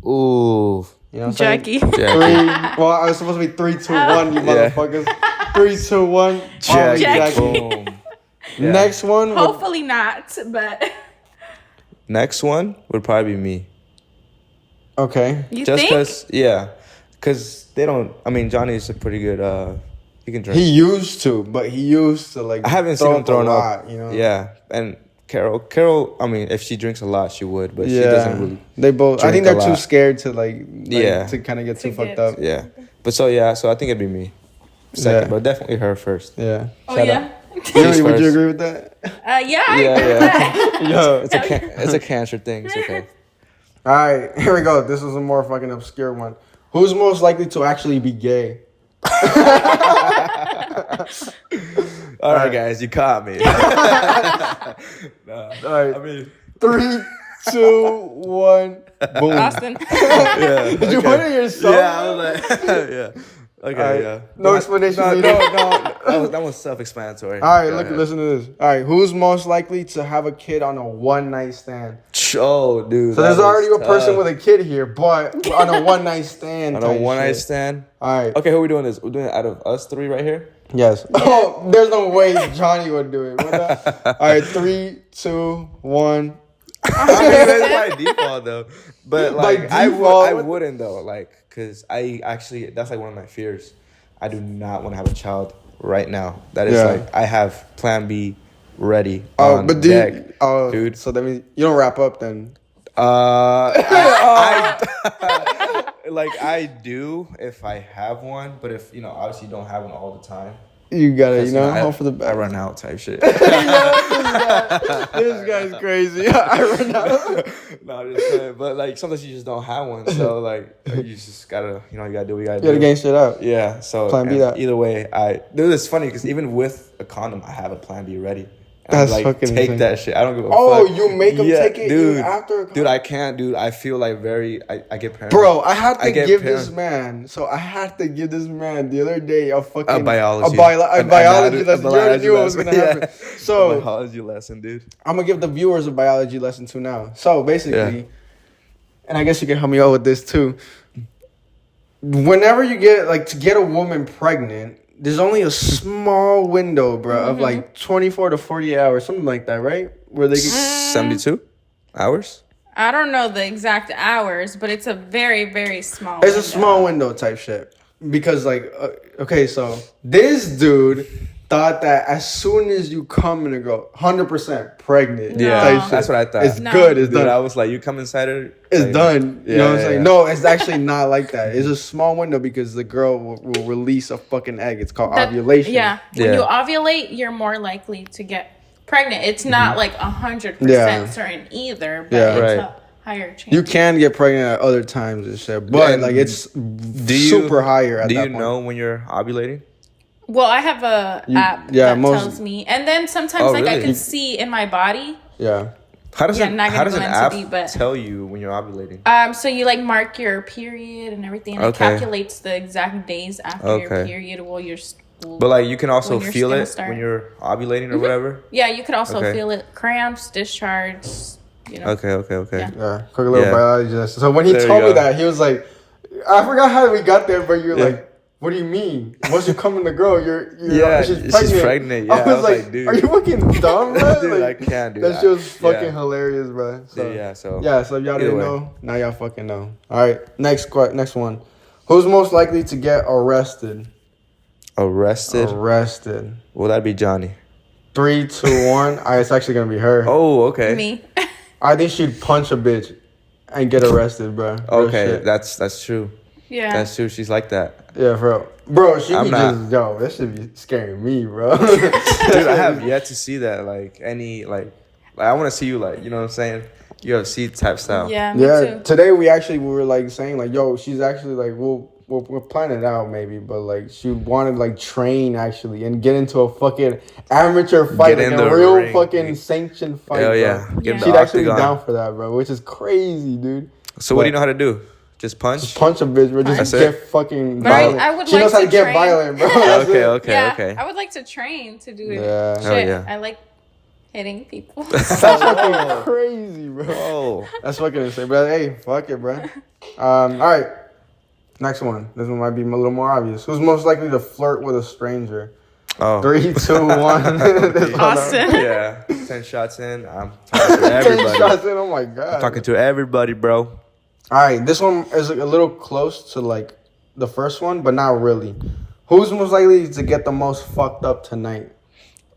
Ooh. You know what I'm Jackie. saying? Well, I was supposed to be 3, 2, 1, you motherfuckers. 3, 2, 1. Jackie. Boom. Yeah. Next one. Hopefully not, but. Next one would probably be me. Okay. You just think? because they don't. I mean, Johnny's a pretty good. He can drink. He used to like. I haven't seen him throwing up. You know. Yeah, and Carol. I mean, if she drinks a lot, she would, but she doesn't really. They both. I think they're too scared to to kind of get too fucked up. Yeah, but so I think it'd be me second, but definitely her first. Yeah. Would you agree with that? Yeah. It's a cancer thing. It's okay. All right, here we go. This is a more fucking obscure one. Who's most likely to actually be gay? All right, guys, you caught me. All right, I mean, 3, 2, 1, boom. Austin. Did you put it yourself? Yeah, I was like, yeah. Okay, right. No explanation. No. That was self-explanatory. All right, listen to this. All right, who's most likely to have a kid on a one-night stand? Oh, dude. So there's already a person with a kid here, but on a one-night stand. On a one-night stand? All right. Okay, who are we doing this? We're doing it out of us three right here? Yes. Yeah. Oh, there's no way Johnny would do it. All right, 3, 2, 1. I mean, that's by default, though. But, like, I wouldn't, though. Like, because that's, like, one of my fears. I do not want to have a child right now. That is, like, I have plan B ready on deck. Dude. So that means you don't wrap up then? I do if I have one, but if, obviously you don't have one all the time. You gotta, hope for the best. I run out type shit. This guy's crazy. I run out. No, I'm just saying. But, like, sometimes you just don't have one. So, like, you just gotta, you gotta do what you gotta do. You gotta gain shit out. Yeah. So, plan B that. Either way, dude, it's funny because even with a condom, I have a plan B ready. That's like, fucking take insane. That shit. I don't give a fuck. Oh, you make them take it dude, after? Dude, I can't, dude. I feel like I get paranoid. Bro, I had to give this man the other day a fucking... A biology lesson. You already knew what was going to happen. So, a biology lesson, dude. I'm going to give the viewers a biology lesson too now. So, basically, and I guess you can help me out with this too. Whenever you to get a woman pregnant, there's only a small window, bro, of like 24 to 48 hours, something like that, right? Where they get 72 hours? I don't know the exact hours, but it's a very, very small window. It's a small window type shit. Because, so this dude thought that as soon as you come in a girl, 100% pregnant. Yeah, that's what I thought. It's good. It's done. I was like, you come inside her. It's done. You know what I'm saying? No, it's actually not like that. It's a small window because the girl will release a fucking egg. It's called ovulation. Yeah. When you ovulate, you're more likely to get pregnant. It's not like 100% certain either, but it's a higher chance. You can get pregnant at other times and shit, but like it's super higher at that point. Do you know when you're ovulating? Well, I have a app that tells me, and then sometimes like I can see in my body. Yeah. How does an app tell you when you're ovulating? So you like mark your period and everything, and it calculates the exact days after your period. Well, but like you can also feel it when you're ovulating or whatever. Yeah, you could also feel it, cramps, discharge. You know. Okay. Yeah, quick little biology lesson. So when he told me that, he was like, I forgot how we got there, but you're like, what do you mean? Once you come in the girl, she's pregnant. Yeah, I was like, dude, are you fucking dumb, bro? Dude, like, I can't do that. That shit was fucking hilarious, bro. So, so if y'all didn't know, now y'all fucking know. All right, next one. Who's most likely to get arrested? Arrested. Well, that'd be Johnny. 3, 2, 1. It's actually gonna be her. Oh, okay. Me. I think she'd punch a bitch and get arrested, bro. Okay, that's true. Yeah, that's true. She's like that. Yeah, bro. She be just that should be scaring me, bro. Dude, I have yet to see that. Like any like I want to see you like, you know what I'm saying, UFC type style. Yeah, me too. Today we were like saying like, yo, she's actually like we're planning it out maybe, but like she wanted like train actually and get into a fucking amateur fight, like a real ring. Fucking sanctioned fight. Hell yeah. She'd actually be down for that, bro, which is crazy, dude. So what do you know how to do? Just punch? Just punch a bitch, bro. Just get fucking violent. She knows how to get violent, bro. Okay. I would like to train to do it. Yeah. Shit, I like hitting people. That's fucking crazy, bro. Oh. That's fucking insane, bro. Hey, fuck it, bro. All right. Next one. This one might be a little more obvious. Who's most likely to flirt with a stranger? 3, 2, 1. Austin. Yeah. 10 shots in. I'm talking to everybody. 10 shots in. Oh my god. I'm talking to everybody, bro. All right, this one is a little close to like the first one, but not really. Who's most likely to get the most fucked up tonight?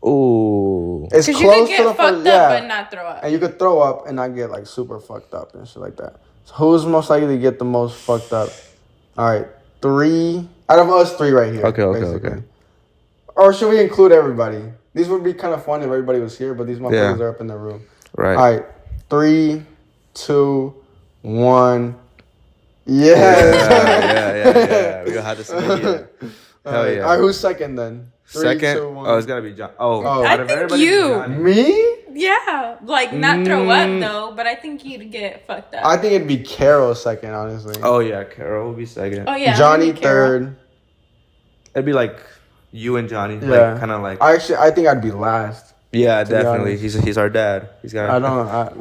Ooh, it's close you could get to the fucked first, up but not throw up, and you could throw up and not get like super fucked up and shit like that. So who's most likely to get the most fucked up? All right, 3 out of us 3 right here. Okay. Or should we include everybody? These would be kind of fun if everybody was here, but these motherfuckers are up in the room. Right. All right, 3, 2, 1. Yeah. We gonna have to say Hell yeah. All right, who's second then? 3, second? 2, 1. Oh, it's gotta be John. I think you. Me? Yeah, like not throw up though, but I think you'd get fucked up. I think it'd be Carol second, honestly. Oh yeah, Carol would be second. Oh yeah, Johnny third. It'd be like you and Johnny. Yeah, like, kind of like. I think I'd be last. Yeah, definitely. He's our dad. He's got.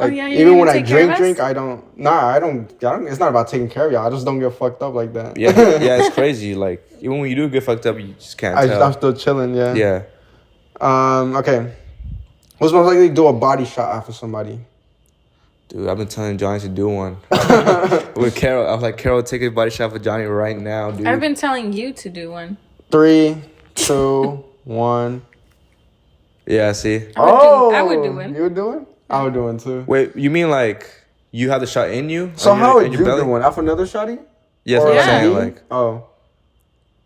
Even when I drink, I don't. Nah, I don't. It's not about taking care of y'all. I just don't get fucked up like that. Yeah, it's crazy. Like even when you do get fucked up, you just can't tell. I'm still chilling. Yeah. Yeah. Okay. Who's most likely to do a body shot after somebody? Dude, I've been telling Johnny to do one. With Carol, I was like, Carol, take a body shot for Johnny right now, dude. I've been telling you to do one. 3, 2, 1. Yeah, see. I would do one. You would do one? I would do one too. Wait, you mean like you have the shot in you? So how would you do one? Off another shotty? Yes, what I'm saying. Like,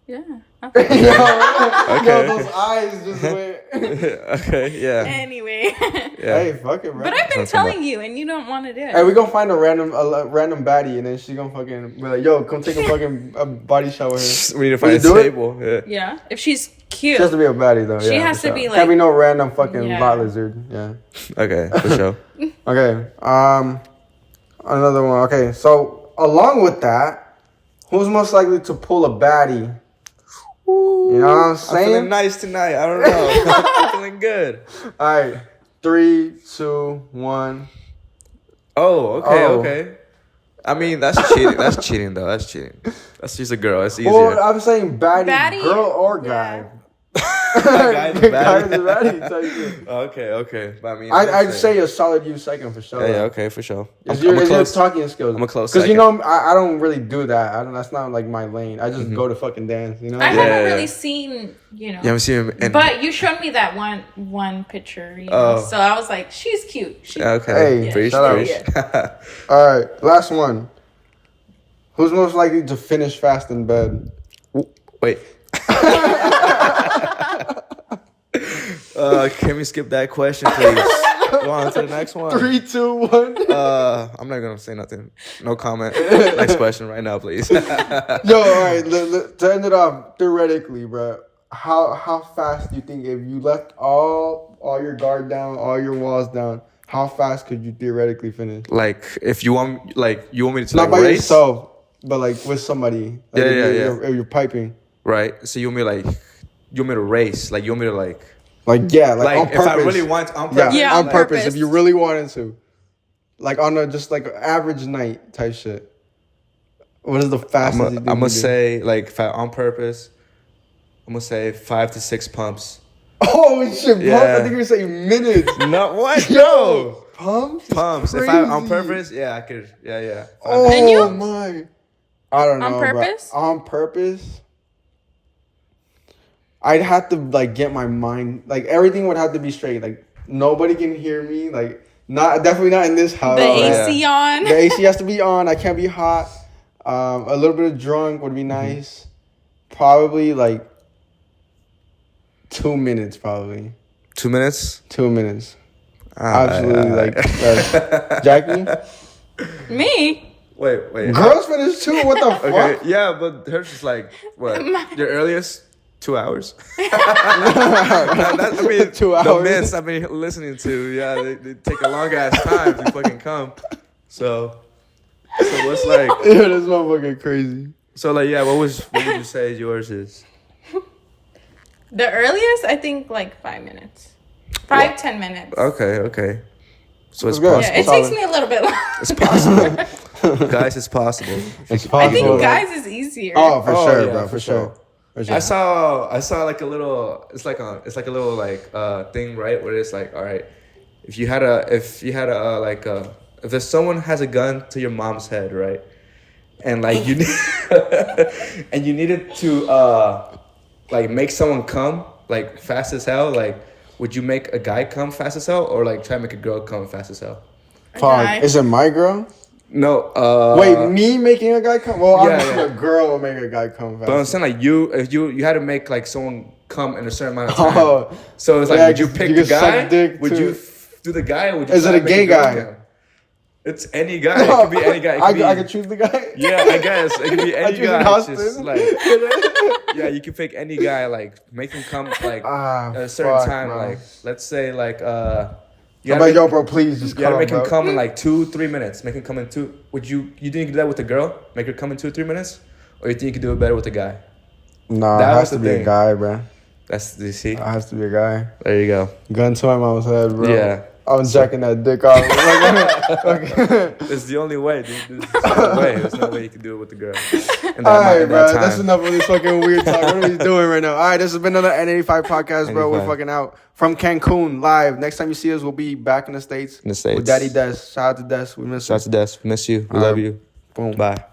yeah. Okay. Yo, those eyes just went. Okay, yeah. Anyway. Hey, fuck it, bro. But I've been telling you, and you don't want to do it. Hey, we gonna find a random baddie, and then she gonna fucking be like, "Yo, come take a fucking body shot with her." We need to find a table. Yeah, if she's cute. She has to be a baddie though. She has to be like. Can't be no random fucking lot lizard. Yeah. Okay, for sure. Okay. Another one. Okay, so along with that, who's most likely to pull a baddie? Ooh, you know what I'm saying? I'm feeling nice tonight. I don't know. I'm feeling good. All right. 3, 2, 1. Okay. I mean, that's cheating. That's cheating, though. That's cheating. That's just a girl. It's easier. Well, I'm saying baddie, girl or guy. Guy's baddie. Okay. But I mean, I'd say a solid you second for sure. Yeah, okay, for sure. It's your talking skills. I'm a close because you know I don't really do that. That's not like my lane. I just go to fucking dance. You know. I haven't really seen. You know. You haven't seen him. But you showed me that one picture. You know? So I was like, she's cute. Okay. Preach. All right, last one. Who's most likely to finish fast in bed? Wait. Can we skip that question, please? Go on to the next one. 3, 2, 1. I'm not gonna say nothing. No comment. Next question right now, please. Yo, all right. To end it off, theoretically, bro, how fast do you think if you left all your guard down, all your walls down, how fast could you theoretically finish? Like, if you want me to not like by race? yourself, but like with somebody. Like if you're piping. Right. So you want me to race? Like you want me to like on purpose. If I really want on purpose. Yeah, on purpose. If you really wanted to, like on a just like average night type shit. What is the fastest? I'm gonna say like if on purpose. I'm gonna say 5 to 6 pumps. Oh shit, yeah. pumps! I think you were saying minutes. No, what? Yo, pumps. If I on purpose, yeah, I could. Yeah. Oh my! I don't know. On purpose? Bro. On purpose. I'd have to like get my mind, like everything would have to be straight. Like nobody can hear me. Like definitely not in this house. The AC on. The AC has to be on. I can't be hot. A little bit of drunk would be nice. Probably like 2 minutes. Probably 2 minutes. 2 minutes. Absolutely, like Jackie. Me. Wait. Girls finish too. What the fuck? Okay, yeah, but hers is like what? Your earliest 2 hours. I mean, 2 hours. The myths I've been listening to, yeah, they take a long ass time to fucking come. So what's like? Yeah, this motherfucker crazy. So like, yeah, what would you say yours is? The earliest, I think, like 5 minutes. 10 minutes. Okay. So it's good. possible. Yeah, it takes me a little bit longer. It's possible. Guys, it's possible. It's possible. I think guys is easier. Oh, for sure, yeah, bro, for sure. I saw like a little. It's like a little like thing, right? Where it's like, all right, if there's someone has a gun to your mom's head, right? And like you and you needed to like make someone come like fast as hell, like would you make a guy come fast as hell or like try to make a girl come fast as hell? Fuck, is it my girl? No. Wait, me making a guy come? Well, obviously yeah. a girl will make a guy come fast. But I'm saying like if you had to make like someone come in a certain amount of time. So it's like, would you pick the guy? Would you do the guy? Or would you is it a gay guy? Come? It's any guy. It could be any guy. I could choose the guy? Yeah, I guess. It could be any guy. It's just like, yeah, you can pick any guy, like, make him come, like, at a certain time. Bro. Like, let's say, like, you gotta yo, bro, please just come. You gotta make him come in, like, 2-3 minutes. Make him come in 2. You think you can do that with a girl? Make her come in 2-3 minutes? Or you think you can do it better with a guy? Nah, it has to be a guy, bro. You see? It has to be a guy. There you go. Gun to my mom's head, bro. Yeah. I was jacking that dick off. It's the only way, dude. There's no way you can do it with the girl. All right, bro. That's enough of this fucking weird talk. What are we doing right now? All right, this has been another N85 podcast, bro. We're fucking out from Cancun live. Next time you see us, we'll be back in the States. With Daddy Des. Shout out to Des. We miss you. Shout out to Des. We miss you. We love you. Boom. Bye.